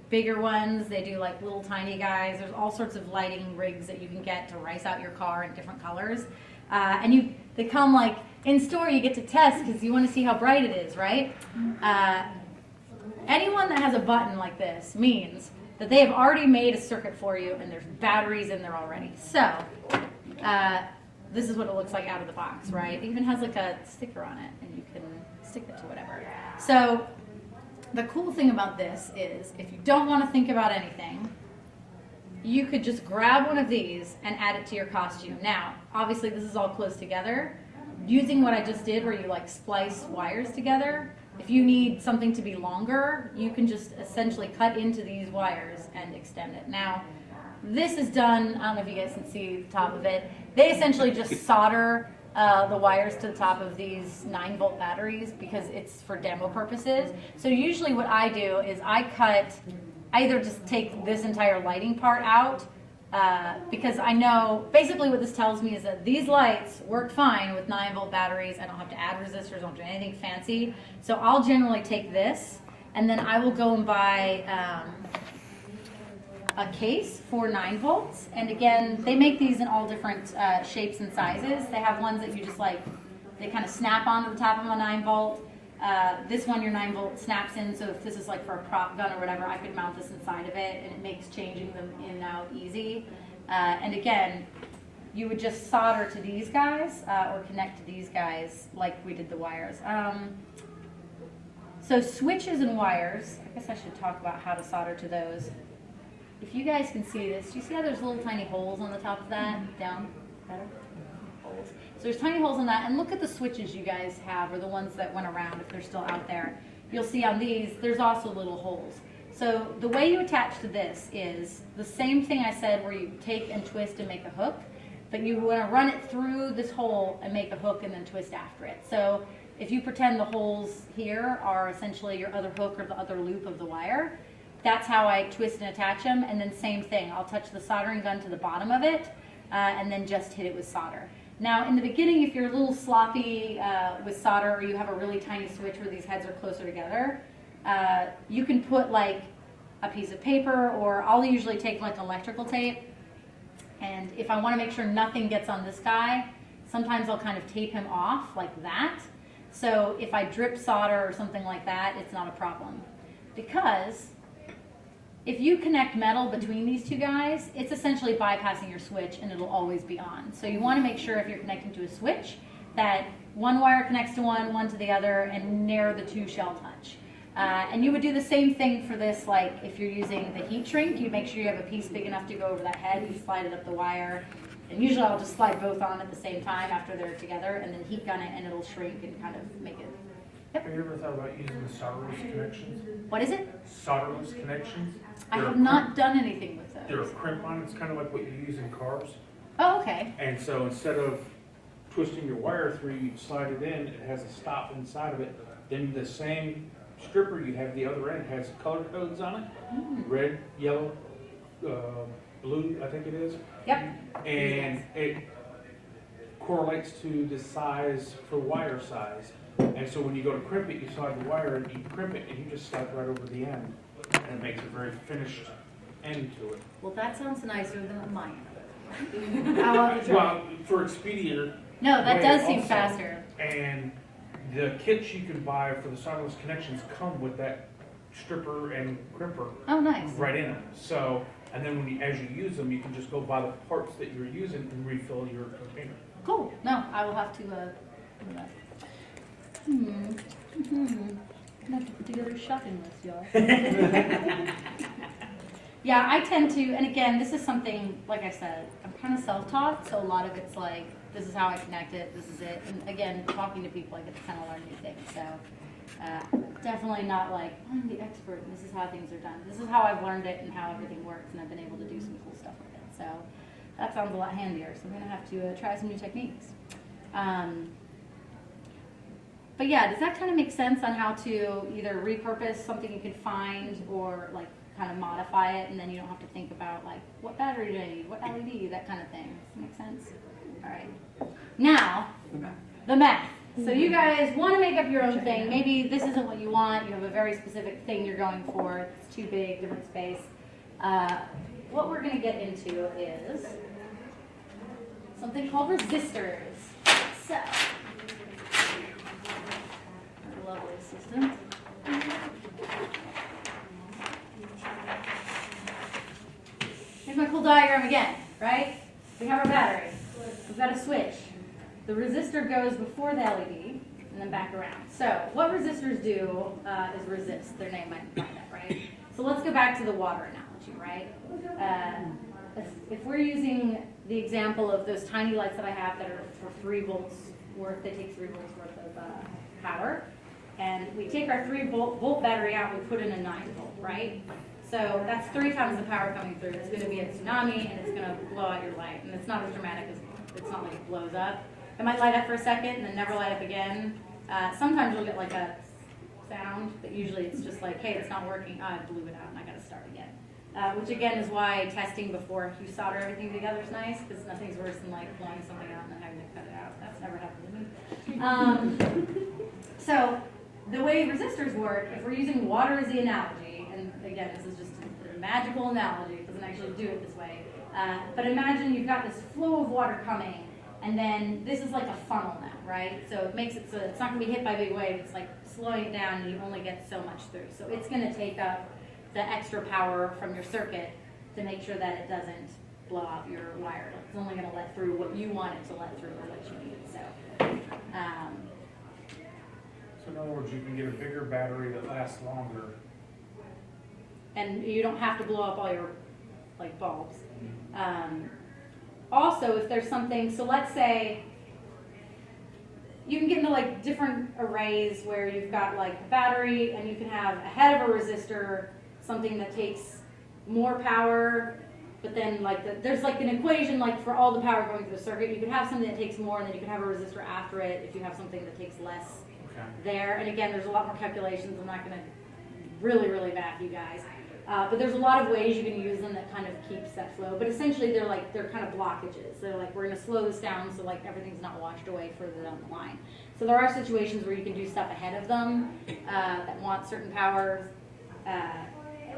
bigger ones. They do like little tiny guys. There's all sorts of lighting rigs that you can get to rice out your car in different colors. They come like in store, you get to test because you want to see how bright it is, right? Anyone that has a button like this means that they have already made a circuit for you and there's batteries in there already. So this is what it looks like out of the box, right? It even has like a sticker on it and you can stick it to whatever. So the cool thing about this is if you don't want to think about anything, you could just grab one of these and add it to your costume. Now, obviously this is all close together. Using what I just did where you like splice wires together, if you need something to be longer, you can just essentially cut into these wires and extend it. Now, this is done, I don't know if you guys can see the top of it. They essentially just solder the wires to the top of these 9-volt batteries because it's for demo purposes. So usually what I do is I either just take this entire lighting part out because I know basically what this tells me is that these lights work fine with 9-volt batteries. I don't have to add resistors, I don't do anything fancy. So I'll generally take this and then I will go and buy a case for 9 volts. And again, they make these in all different shapes and sizes. They have ones that you just like, they kind of snap onto the top of a 9 volt. This one, your 9 volt snaps in, so if this is like for a prop gun or whatever, I could mount this inside of it, and it makes changing them in and out easy. And again, you would just solder to these guys or connect to these guys like we did the wires. So switches and wires, I guess I should talk about how to solder to those. If you guys can see this, do you see how there's little tiny holes on the top of that? Down? Better? Holes. So there's tiny holes in that, and look at the switches you guys have, or the ones that went around if they're still out there. You'll see on these, there's also little holes. So the way you attach to this is the same thing I said where you take and twist and make a hook, but you want to run it through this hole and make a hook and then twist after it. So if you pretend the holes here are essentially your other hook or the other loop of the wire, that's how I twist and attach them, and then same thing. I'll touch the soldering gun to the bottom of it, and then just hit it with solder. Now, in the beginning, if you're a little sloppy with solder, or you have a really tiny switch where these heads are closer together, you can put like a piece of paper, or I'll usually take like electrical tape, and if I want to make sure nothing gets on this guy, sometimes I'll kind of tape him off like that. So if I drip solder or something like that, it's not a problem. Because if you connect metal between these two guys, it's essentially bypassing your switch and it'll always be on. So you want to make sure if you're connecting to a switch that one wire connects to one to the other, and ne'er the two shall touch. And you would do the same thing for this, like if you're using the heat shrink, you make sure you have a piece big enough to go over that head, you slide it up the wire. And usually I'll just slide both on at the same time after they're together, and then heat gun it and it'll shrink and kind of make it. Have you ever thought about using the solderless connections? What is it? Solderless connections? I have not done anything with They're a those. crimp on. It's kind of like what you use in cars. Oh, okay. And so instead of twisting your wire through, you slide it in. It has a stop inside of it. Then the same stripper you have the other end has color codes on it. Red, yellow, blue, I think it is. Yep. And it correlates to the size for wire size. And so when you go to crimp it, you slide the wire and you crimp it, and you just slide right over the end. And it makes a very finished end to it. Well, that sounds nicer than mine. I'll have to try. Well, for expedient. No, that way does seem also. faster. And the kits you can buy for the solderless connections come with that stripper and crimper Oh, nice. right in them. So, and then when you, as you use them, you can just go buy the parts that you're using and refill your container. Cool. No, I will have to do that. I'm gonna have to put together a shopping list, y'all. Yeah, I tend to, and again, this is something, like I said, I'm kind of self-taught, so a lot of it's like, this is how I connect it, this is it. And again, talking to people, I get to kind of learn new things. So definitely not like, I'm the expert and this is how things are done. This is how I've learned it and how everything works, and I've been able to do some cool stuff with it. So that sounds a lot handier, so I'm going to have to try some new techniques. But yeah, does that kind of make sense on how to either repurpose something you can find or like kind of modify it, and then you don't have to think about like what battery do I need, what LED, that kind of thing. Does that make sense? All right. Now, the math. So you guys want to make up your own thing. Maybe this isn't what you want. You have a very specific thing you're going for. It's too big, different space. What we're going to get into is something called resistors. So, our lovely assistant. Here's my cool diagram again, right? We have our battery. We've got a switch. The resistor goes before the LED. and then back around. So what resistors do is resist. Their name might imply that, right? So let's go back to the water analogy, right? If we're using the example of those tiny lights that I have that are for 3 volts worth, they take 3 volts worth of power, and we take our 3-volt battery out, we put in a 9-volt, right? So that's 3 times the power coming through. It's going to be a tsunami, and it's going to blow out your light. And it's not as dramatic as, it's not like it blows up. It might light up for a second and then never light up again. Sometimes you'll get like a sound, but usually it's just like, hey, it's not working. I blew it out and I got to start again. Which again is why testing before you solder everything together is nice, because nothing's worse than like blowing something out and then having to cut it out. That's never happened to me. So the way resistors work, if we're using water as the analogy, and again, this is just a magical analogy, it doesn't actually do it this way, but imagine you've got this flow of water coming, and then this is like a funnel now, right? So it makes it so it's not going to be hit by a big wave, it's like slowing it down and you only get so much through. So it's going to take up the extra power from your circuit to make sure that it doesn't blow out your wire. It's only going to let through what you want it to let through or what you need. So in other words, you can get a bigger battery that lasts longer. and you don't have to blow up all your like bulbs. Also, if there's something, so let's say you can get into like different arrays where you've got like a battery and you can have ahead of a resistor something that takes more power, but then like there's like an equation like for all the power going through the circuit. You could have something that takes more and then you can have a resistor after it if you have something that takes less there. And again, there's a lot more calculations. I'm not going to really back you guys. But there's a lot of ways you can use them that kind of keeps that flow. But essentially, they're kind of blockages. They're like, we're going to slow this down so like everything's not washed away further down the line. So there are situations where you can do stuff ahead of them that want certain powers.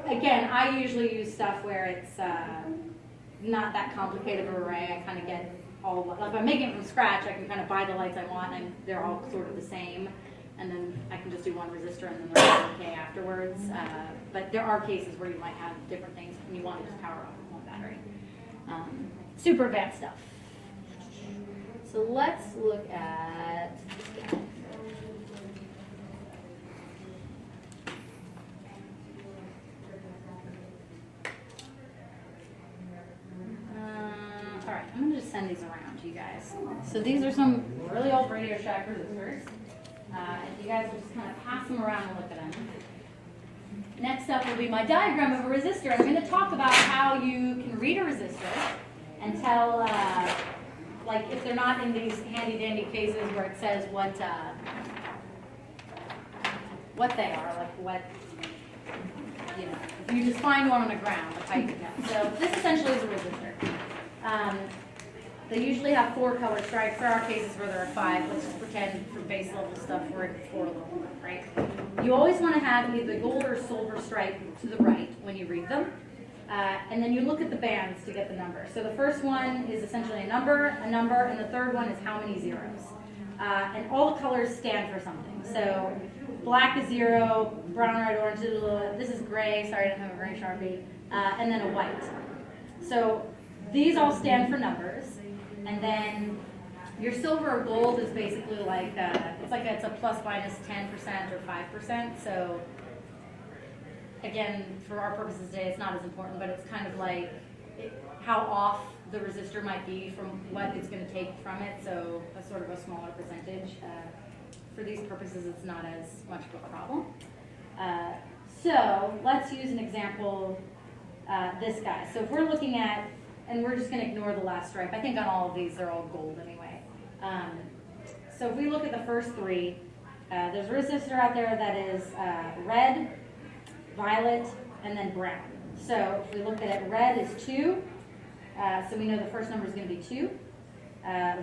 Again, I usually use stuff where it's not that complicated of an array. I kind of get all, like if I'm making it from scratch, I can kind of buy the lights I want and they're all sort of the same. And then I can just do one resistor and then the rest okay afterwards. But there are cases where you might have different things and you want to just power off one battery. Super advanced stuff. So let's look at this guy. All right, I'm going to just send these around to you guys. So these are some really old Radio Shack resistors. And you guys will just kind of pass them around and look at them. Next up will be my diagram of a resistor. I'm going to talk about how you can read a resistor and tell, like if they're not in these handy-dandy cases where it says what they are, like what, you know, if you just find one on the ground, like how you can tell. So this essentially is a resistor. They usually have 4 color stripes. There are cases where there are 5. Let's just pretend for base level stuff we're at 4 level, right? You always want to have either the gold or silver stripe to the right when you read them. And then you look at the bands to get the number. So the first one is essentially a number, and the third one is how many zeros. And all the colors stand for something. So black is 0, brown, red, orange, this is gray, sorry I didn't have a gray Sharpie, and then a white. So these all stand for numbers. And then your silver or gold is basically like, it's a plus minus 10% or 5%. So again, for our purposes today, it's not as important, but it's kind of like how off the resistor might be from what it's going to take from it. So a sort of a smaller percentage. For these purposes, it's not as much of a problem. So let's use an example, this guy. So if we're looking at, and we're just going to ignore the last stripe. I think on all of these, they're all gold anyway. So if we look at the first 3, there's a resistor out there that is red, violet, and then brown. So if we look at it, red is 2. So we know the first number is going to be 2.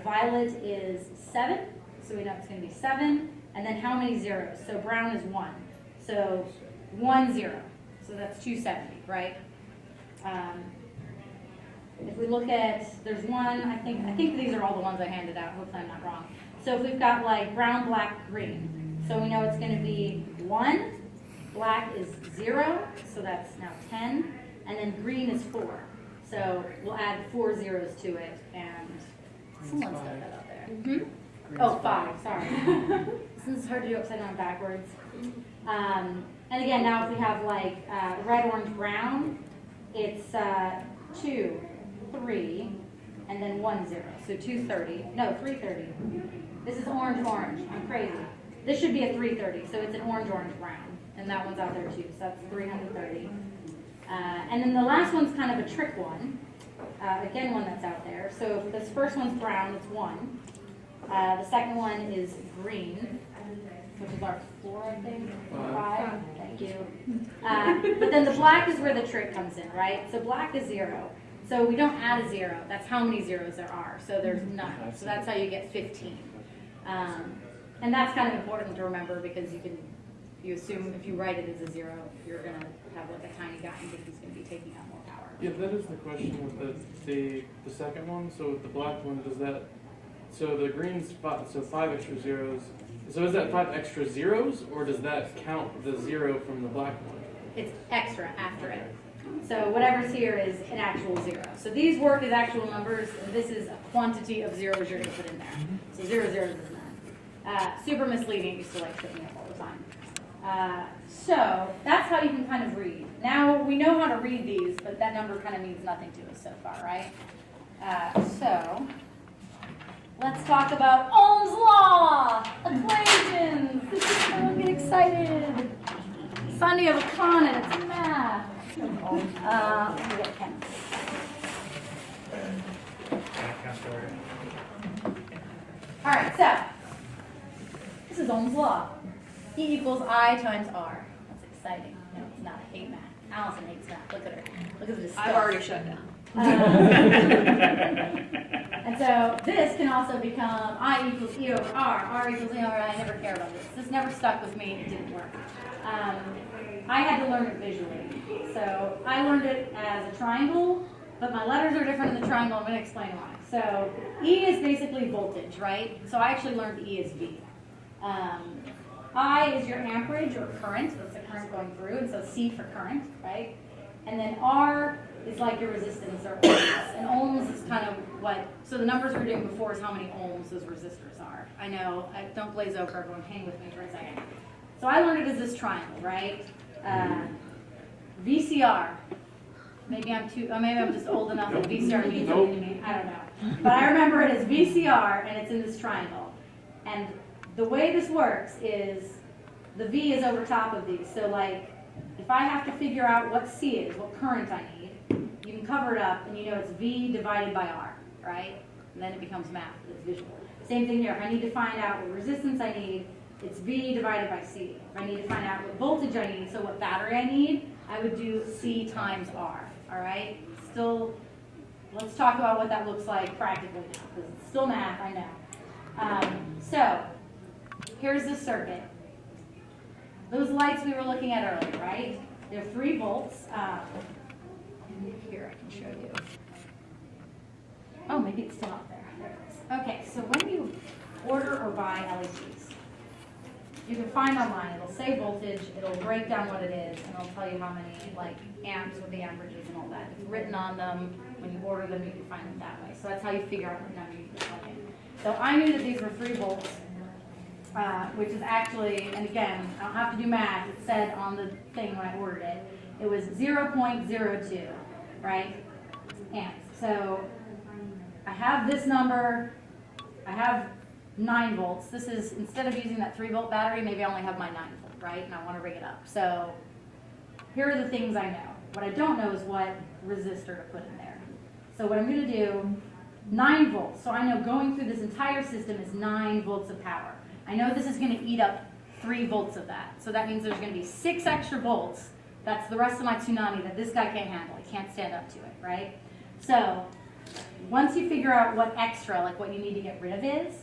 Violet is 7. So we know it's going to be 7. And then how many zeros? So brown is 1. So 1 0. So that's 270, right? If we look at, there's one, I think these are all the ones I handed out, hopefully I'm not wrong. So if we've got like brown, black, green, so we know it's going to be 1, black is 0, so that's now 10, and then green is 4. So we'll add 4 zeros to it, and someone said that out there. Oh, 5, sorry. since it's hard to do upside down and backwards. And again, now if we have like red, orange, brown, it's 2, 3, and then 1, 0. So 230. No, 330. This is orange, orange. I'm crazy. This should be a 330. So it's an orange, orange, brown. And that one's out there too. So that's 330. And then the last one's kind of a trick one. Again, one that's out there. So if this first one's brown, it's 1. The second one is green, which is our 4, I think. 5. Thank you. But then the black is where the trick comes in, right? So black is 0. So we don't add a 0. That's how many zeros there are. So there's none. So that's how you get 15. And that's kind of important to remember because you assume if you write it as a 0, you're going to have like a tiny guy and think he's going to be taking out more power. Yeah, that is the question with the second one. So with the black one, does that, so the green's 5, so 5 extra zeros. So is that 5 extra zeros, or does that count the 0 from the black one? It's extra after it. So whatever's here is an actual 0. So these work as actual numbers, and this is a quantity of zeros you're going to put in there. So 0, 0 is none. Super misleading. It used to like trip me up all the time. So that's how you can kind of read. Now we know how to read these, but that number kind of means nothing to us so far, right? So let's talk about Ohm's law, equations. Everyone get excited. Sunday of a con and it's math. Let me get a pen. All right, so this is Ohm's law. E equals I times R. That's exciting. No, it's not. I hate math. Allison hates math. Look at her. Look at the disgust. I've already shut down. And so this can also become I equals E over R equals E over I. Never cared about this. This never stuck with me. It didn't work. I had to learn it visually. So I learned it as a triangle, but my letters are different in the triangle. I'm going to explain why. So E is basically voltage, right? So I actually learned E as V. I is your amperage or current. That's the current going through. And so C for current, right? And then R is like your resistance or ohms. And ohms is kind of what, so the numbers we were doing before is how many ohms those resistors are. I know, don't glaze over, everyone hang with me for a second. So I learned it as this triangle, right? VCR. Maybe I'm just old enough that VCR means something to me. I don't know. But I remember it as VCR and it's in this triangle. And the way this works is the V is over top of these. So like, if I have to figure out what C is, what current I need, you can cover it up and you know it's V divided by R, right? And then it becomes math, it's visual. Same thing here, if I need to find out what resistance I need, it's V divided by C. If I need to find out what voltage I need, so what battery I need, I would do C times R, all right? Still, let's talk about what that looks like practically now, because it's still math, I know. So, here's the circuit. Those lights we were looking at earlier, right? They're 3 volts. Here, I can show you. Oh, maybe it's still up there. There it is. Okay, so when you order or buy LEDs, you can find online, it'll say voltage, it'll break down what it is, and it'll tell you how many like amps with the amperages and all that. It's written on them. When you order them, you can find them that way. So that's how you figure out what number you can plug in. So I knew that these were 3 volts. Which is actually, and again, I don't have to do math, it said on the thing when I ordered it, it was 0.02, right, amps. So I have this number, I have 9 volts. This is, instead of using that 3 volt battery, maybe I only have my 9 volt, right, and I want to rig it up. So here are the things I know. What I don't know is what resistor to put in there. So what I'm going to do, 9 volts. So I know going through this entire system is 9 volts of power. I know this is going to eat up 3 volts of that. So that means there's going to be 6 extra volts. That's the rest of my tsunami that this guy can't handle. He can't stand up to it, right? So once you figure out what extra, like what you need to get rid of is,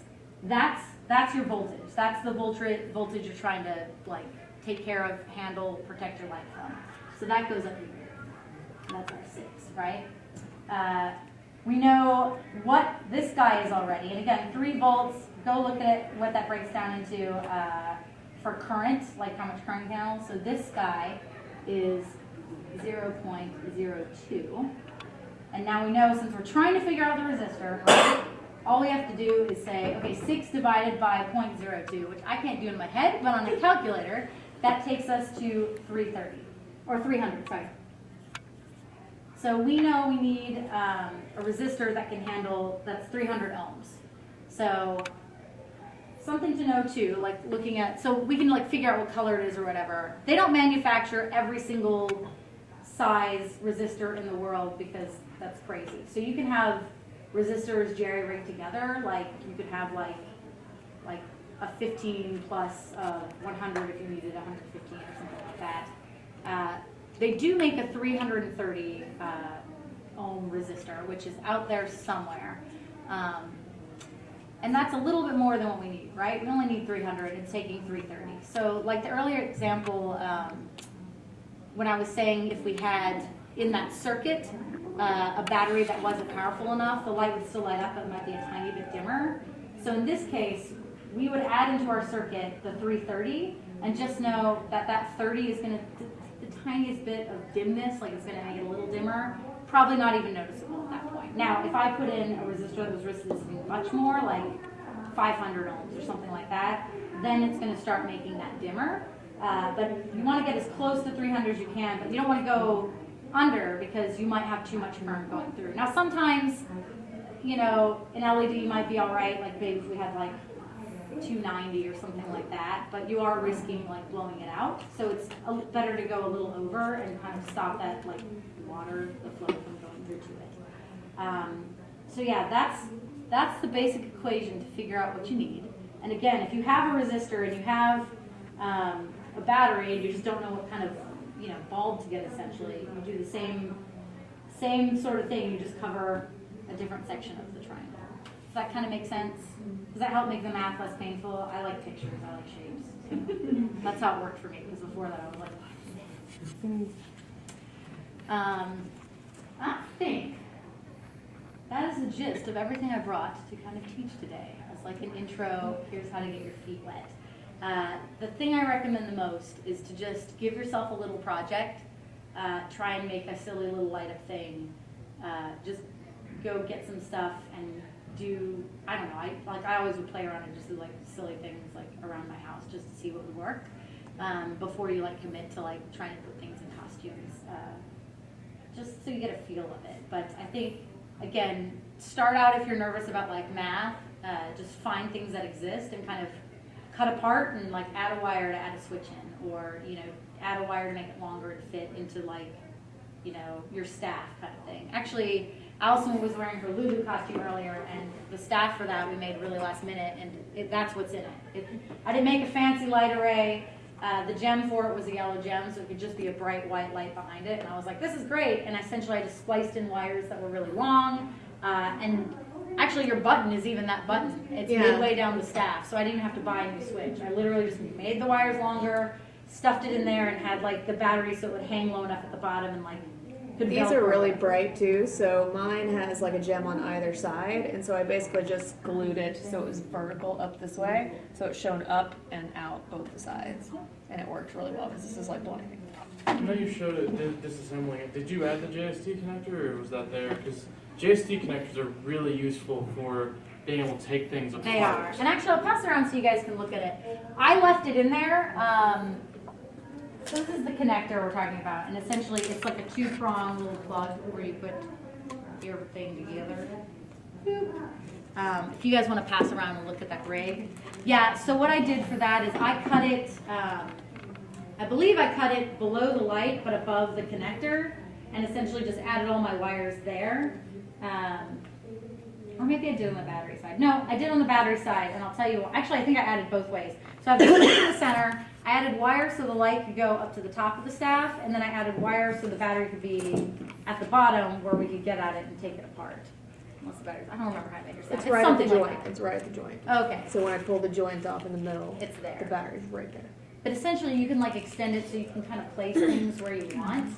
that's your voltage. That's the voltage you're trying to like take care of, handle, protect your light from. So that goes up here. And that's our 6, right? We know what this guy is already. And again, 3 volts. Go look at it, what that breaks down into for current, like how much current you can handle. So this guy is 0.02. And now we know, since we're trying to figure out the resistor, right, all we have to do is say, okay, 6 divided by 0.02, which I can't do in my head, but on a calculator, that takes us to 330, or 300, sorry. So we know we need a resistor that can handle, that's 300 ohms. So something to know too, like looking at, so we can like figure out what color it is or whatever. They don't manufacture every single size resistor in the world because that's crazy. So you can have resistors jerry-rigged together, like you could have like a 15 plus 100 if you needed 115 or something like that. They do make a 330 ohm resistor, which is out there somewhere. And that's a little bit more than what we need, right? We only need 300, it's taking 330. So like the earlier example, when I was saying if we had in that circuit a battery that wasn't powerful enough, the light would still light up, but it might be a tiny bit dimmer. So in this case, we would add into our circuit the 330 and just know that that 30 is going to, the tiniest bit of dimness, like it's going to make it a little dimmer, probably not even noticeable at that point. Now, if I put in a resistor that was resisting much more, like 500 ohms or something like that, then it's going to start making that dimmer. But you want to get as close to 300 as you can, but you don't want to go under because you might have too much current going through. Now, sometimes, you know, an LED might be all right, like maybe if we had like 290 or something like that, but you are risking like blowing it out. So it's better to go a little over and kind of stop that like water, the flow from going through to it. So yeah, that's the basic equation to figure out what you need. And again, if you have a resistor and you have a battery and you just don't know what kind of, you know, bulb to get essentially, you do the same sort of thing, you just cover a different section of the triangle. Does that kind of make sense? Does that help make the math less painful? I like pictures, I like shapes. So that's how it worked for me, because before that I was like, I think that is the gist of everything I brought to kind of teach today. It's like an intro, here's how to get your feet wet. The thing I recommend the most is to just give yourself a little project, try and make a silly little light up thing, just go get some stuff and do, I don't know, I always would play around and just do like silly things like around my house just to see what would work before you like commit to like trying to put things in costumes, just so you get a feel of it. But I think, again, start out if you're nervous about like math, just find things that exist and kind of cut apart and like add a wire to add a switch in, or, you know, add a wire to make it longer to fit into like, you know, your staff kind of thing. Actually, Allison was wearing her Lulu costume earlier, and the staff for that we made really last minute, and that's what's in it. I didn't make a fancy light array. The gem for it was a yellow gem, so it could just be a bright white light behind it, and I was like, this is great, and essentially I just spliced in wires that were really long, and actually your button is even that button. It's midway down the staff, so I didn't even have to buy a new switch. I literally just made the wires longer, stuffed it in there, and had like the battery so it would hang low enough at the bottom and like These are really bright too, so mine has like a gem on either side, and so I basically just glued it so it was vertical up this way, so it shone up and out both the sides, and it worked really well because this is like blinding. I know you showed it disassembling it. Did you add the JST connector, or was that there? Because JST connectors are really useful for being able to take things apart. They are. And actually, I'll pass it around so you guys can look at it. I left it in there. So this is the connector we're talking about, and essentially it's like a 2-prong little plug where you put your thing together. If you guys want to pass around and look at that rig. Yeah, so what I did for that is I cut it, I believe I cut it below the light but above the connector, and essentially just added all my wires there. Or maybe I did on the battery side. No, I did on the battery side, and I'll tell you, actually I think I added both ways. So I have the switch in the center, I added wires so the light could go up to the top of the staff, and then I added wires so the battery could be at the bottom where we could get at it and take it apart. Unless the battery's, I don't remember how I made your It's sound. right at the something joint. like that. It's right at the joint. Okay. So when I pull the joint off in the middle, It's there. the battery's right there. But essentially you can like extend it so you can kind of place things where you want.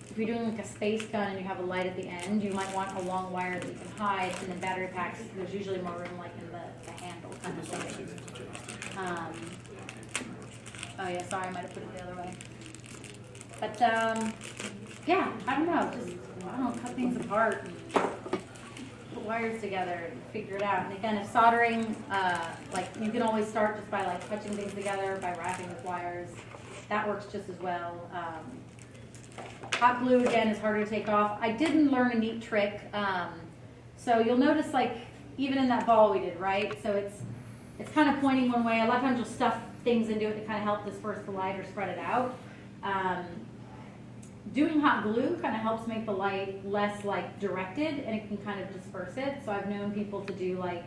If you're doing like a space gun and you have a light at the end, you might want a long wire that you can hide, and then battery packs, there's usually more room like in the handle kind of thing. Oh yeah, sorry, I might have put it the other way. But yeah, I don't know, just, I don't know, cut things apart and wires together and figure it out. And again, if soldering, like you can always start just by like touching things together, by wrapping with wires. That works just as well. Hot glue, again, is harder to take off. I didn't learn a neat trick. So you'll notice, like, even in that ball we did, right? So it's kind of pointing one way. A lot of times you'll stuff things into it to kind of help disperse the light or spread it out. Doing hot glue kind of helps make the light less like directed, and it can kind of disperse it. So I've known people to do like,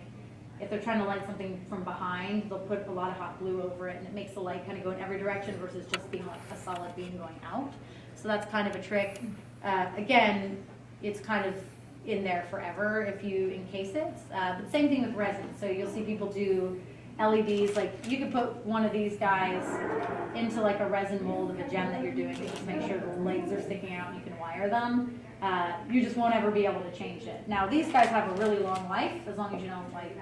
if they're trying to light something from behind, they'll put a lot of hot glue over it, and it makes the light kind of go in every direction versus just being like a solid beam going out. So that's kind of a trick. Again, it's kind of in there forever if you encase it. But same thing with resin. So you'll see people do LEDs, like you could put one of these guys into like a resin mold of a gem that you're doing to just make sure the legs are sticking out and you can wire them. You just won't ever be able to change it. Now these guys have a really long life as long as you don't like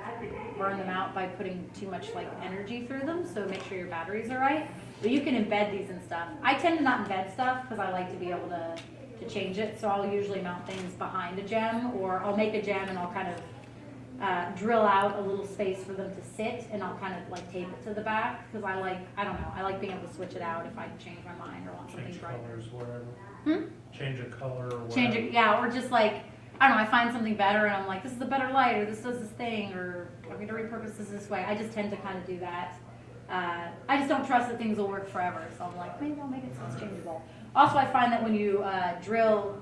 burn them out by putting too much like energy through them, so make sure your batteries are right. But you can embed these and stuff. I tend to not embed stuff because I like to be able to change it, so I'll usually mount things behind a gem, or I'll make a gem and I'll kind of drill out a little space for them to sit, and I'll kind of like tape it to the back because I don't know, I like being able to switch it out if I change my mind or want something Change bright. colors, whatever. Hmm? Change a color or whatever. Change it, yeah, or just like, I don't know, I find something better and I'm like, this is a better light, or this does this thing, or I'm going to repurpose this way. I just tend to kind of do that. I just don't trust that things will work forever, so I'm like, maybe I'll make it so it's changeable. Also, I find that when you drill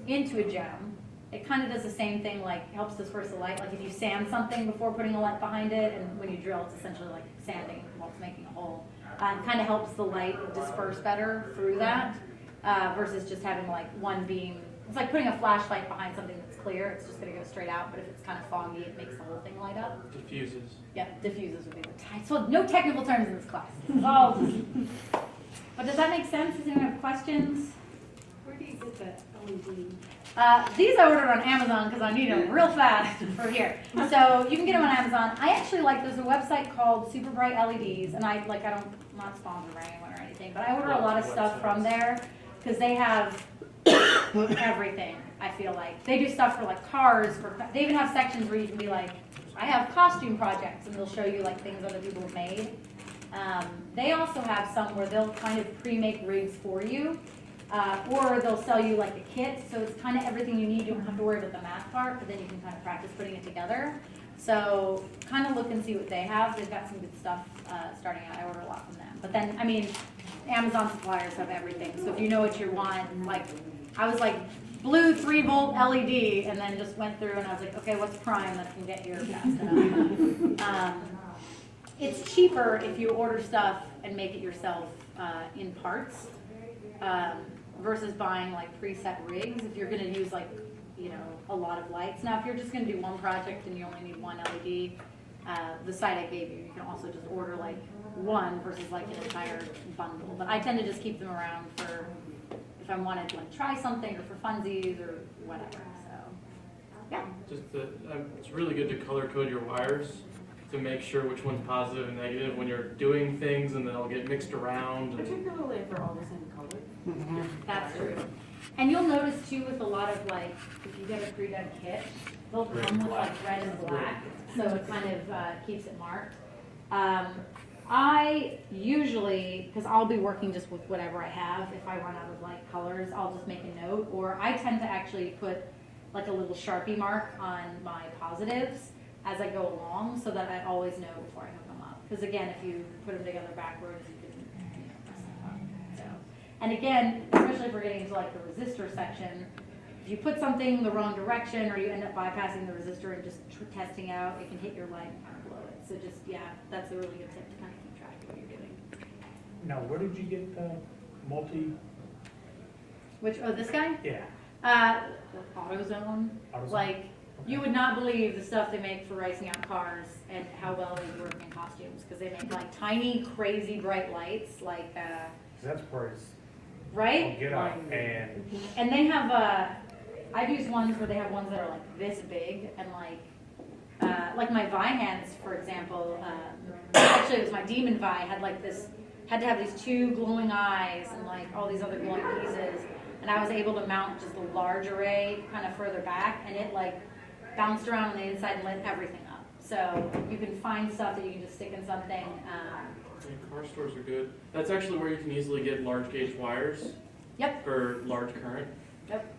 into a gem, it kind of does the same thing, like helps disperse the light. Like if you sand something before putting a light behind it, and when you drill, it's essentially like sanding while it's making a hole. It kind of helps the light disperse better through that, versus just having like one beam. It's like putting a flashlight behind something that's clear. It's just going to go straight out, but if it's kind of foggy, it makes the whole thing light up. Diffuses. Yeah, diffuses would be the title. So no technical terms in this class. It's all but does that make sense? Does anyone have questions? Where do you get the LED? These I ordered on Amazon because I need them real fast for here. So you can get them on Amazon. I actually like, there's a website called Super Bright LEDs, and I'm not sponsored by anyone or anything, but I order a lot of stuff from there because they have everything, I feel like. They do stuff for like cars, they even have sections where you can be like, I have costume projects, and they'll show you like things other people have made. They also have some where they'll kind of pre-make rigs for you. Or they'll sell you like a kit, so it's kind of everything you need. You don't have to worry about the math part, but then you can kind of practice putting it together. So kind of look and see what they have. They've got some good stuff starting out. I order a lot from them. But then, I mean, Amazon suppliers have everything. So if you know what you want, like I was like blue 3-volt LED, and then just went through and I was like, okay, what's prime that can get here fast enough? It's cheaper if you order stuff and make it yourself in parts. Versus buying like preset rigs if you're going to use like, you know, a lot of lights. Now if you're just going to do one project and you only need one LED, the site I gave you can also just order like one versus like an entire bundle. But I tend to just keep them around for if I wanted to like try something or for funsies or whatever. So yeah. It's really good to color code your wires to make sure which one's positive and negative when you're doing things, and then they'll get mixed around. Particularly if they're all the same color. That's true. And you'll notice too with a lot of like, if you get a pre-done kit, they'll come with like red and black, so it kind of keeps it marked. I usually, because I'll be working just with whatever I have, if I run out of like colors, I'll just make a note, or I tend to actually put like a little Sharpie mark on my positives as I go along, so that I always know before I hook them up. Because again, if you put them together backwards, you can mess them up. So, and again, especially if we're getting into like the resistor section, if you put something the wrong direction, or you end up bypassing the resistor and just testing out, it can hit your light and kind of blow it. So just, yeah, that's a really good tip to kind of keep track of what you're doing. Now, where did you get the This guy? Yeah. AutoZone. AutoZone? Like, you would not believe the stuff they make for racing out cars and how well they work in costumes, because they make like tiny, crazy bright lights, like That's where it's right? get up and And they have I've used ones where they have ones that are like this big, and like my Vi hands, for example. Actually, it was my Demon Vi had to have these two glowing eyes and like all these other glowing pieces, and I was able to mount just a large array kind of further back, and it like bounced around on the inside and lit everything up. So you can find stuff that you can just stick in something. Car stores are good. That's actually where you can easily get large gauge wires. Yep. For large current. Yep.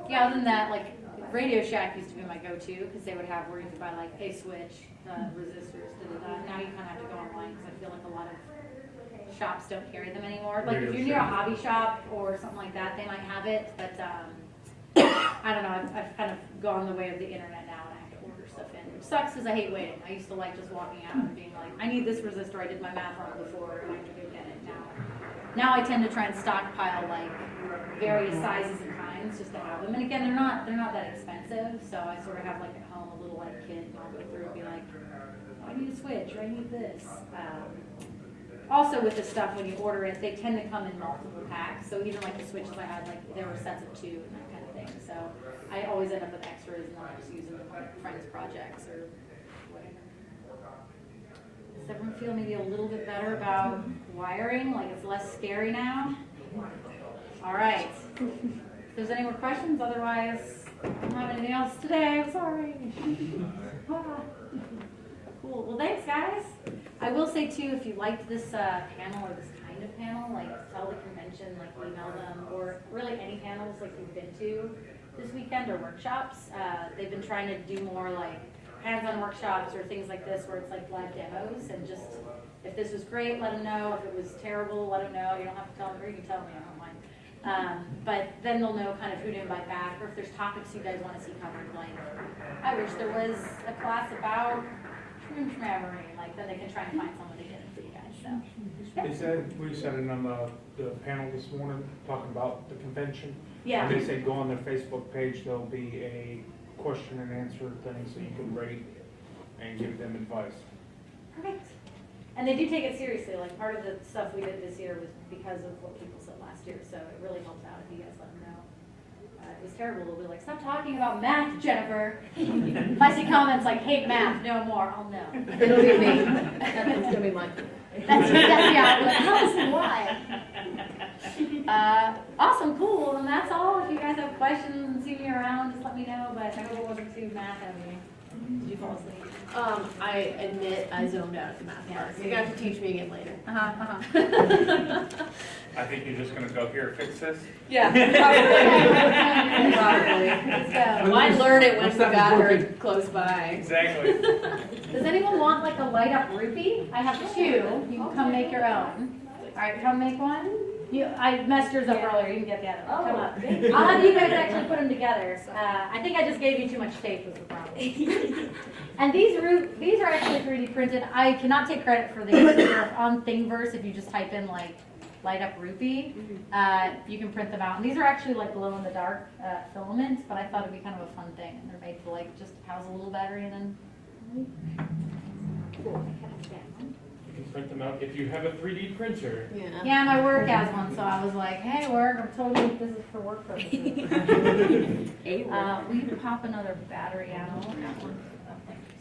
Yeah, other than that, like Radio Shack used to be my go-to because they would have where you could buy like a switch, resistors, da. Now you kind of have to go online because I feel like a lot of shops don't carry them anymore. Like if you're near a hobby shop or something like that, they might have it, but I don't know. I've kind of gone the way of the internet now, and I have to order stuff in, which sucks because I hate waiting. I used to like just walking out and being like, I need this resistor. I did my math wrong before, and I have to go get it now. I tend to try and stockpile like various sizes and kinds just to have them. And again, they're not that expensive, so I sort of have like at home a little like kit, and I'll go through and be like, oh, I need a switch, or I need this. Also with this stuff, when you order it, they tend to come in multiple packs. So even like the switches I had, like there were sets of 2 and that kind of thing. So I always end up with extras, and then I just use them in like friends' projects or whatever. Does everyone feel maybe a little bit better about wiring? Like it's less scary now? All right. If there's any more questions, otherwise I don't have anything else today. I'm sorry. Cool. Well, thanks, guys. I will say too, if you liked this panel or this kind of panel, like tell the convention, like email them, or really any panels like you've been to this weekend or workshops. They've been trying to do more like hands-on workshops or things like this where it's like live demos, and just if this was great, let them know. If it was terrible, let them know. You don't have to tell them, or you can tell me, I don't mind. But then they'll know kind of who to invite back, or if there's topics you guys want to see covered, like I wish there was a class about shroom shmammery, like then they can try and find someone to get it for you guys. So We said it on the panel this morning, talking about the convention. yeah. And they said go on their Facebook page, there'll be a question and answer thing so you can rate and give them advice. Perfect. And they do take it seriously. Like part of the stuff we did this year was because of what people said last year. So it really helps out if you guys let them know. It was terrible. They'll be like, stop talking about math, Jennifer. If I see comments like, hate math, no more, I'll know. It'll be me. It's gonna be mine. That's yeah. How and why? Awesome, cool. And that's all. If you guys have questions and see me around, just let me know. But I hope it wasn't too math heavy. Did you fall asleep? I admit I zoned out at the math part. Yeah, You're gonna have to teach me again later. I think you're just gonna go here, fix this. Yeah, probably. So, I learned it when What's we that got her working? close by. Exactly. does anyone want like a light up rupee? I have 2. You can come make your own. All right, come make one. I messed yours up earlier. You can get the other one. Come up. I'll have you guys actually put them together. I think I just gave you too much tape was the problem. And these are actually 3D printed. I cannot take credit for these. They're on Thingiverse. If you just type in like light up rupee, you can print them out. And these are actually like glow in the dark filaments, but I thought it'd be kind of a fun thing. And they're made to like just house a little battery and then. Cool. You can print them out if you have a 3D printer. Yeah. Yeah, my work has one, so I was like, hey, work, I'm totally, this is for work purposes. Will you pop another battery out? That one. Oh,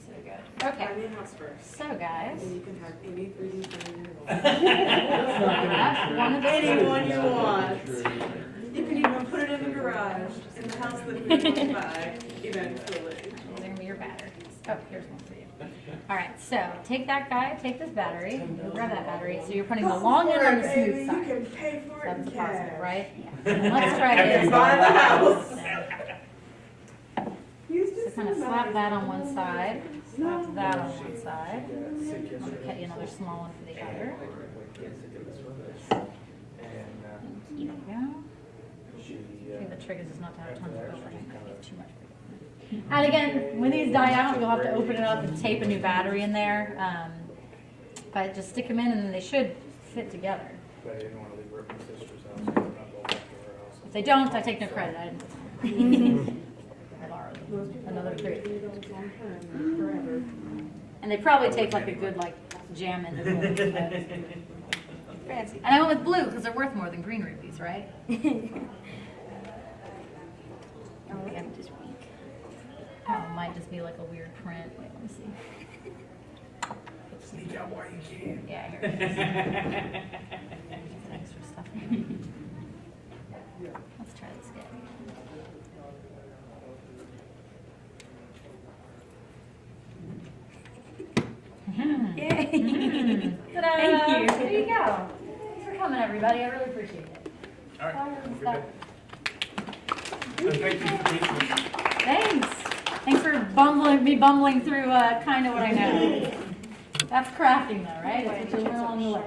so good. Okay. I'm in-house first. So, guys. And you can have any 3D printer you want. That's one of the Anyone you want. You can even put it in the garage, in the house that we want to buy, eventually. These are going to be your batteries. Oh, here's one for you. All right, so take that guy, take this battery, grab that battery. So you're putting the long end on the smooth You side. can pay for it That's in the cash. positive, right? Yeah. And let's try this. Buy the house. So kind of slap that on one side, slap that on one side. Cut you another small one for the other. There you go. I think the trick is just not to have tons of overhang. Too much. And again, when these die out, you'll have to open it up and tape a new battery in there. But just stick them in, and then they should fit together. But I didn't want to leave her at my sister's house. I'm not going back to her house. If they don't, I take no credit. I didn't. I borrowed them. Another trick. Forever. And they probably take like a good like jam in there. Fancy. And I went with blue because they're worth more than green rupees, right? Oh, I'm just weak. Oh, it might just be like a weird print. Wait, let me see. Sneak out while you can. Yeah, here it is. Some extra stuff in there. Let's try this again. Thank you. Thank There you go. Thanks for coming, everybody. I really appreciate it. All right. Flowers and Have a good stuff. day. And thank you for teaching us. Thanks. Thanks for bumbling through kind of what I know. That's crafting, though, right? That's what you learn along the way.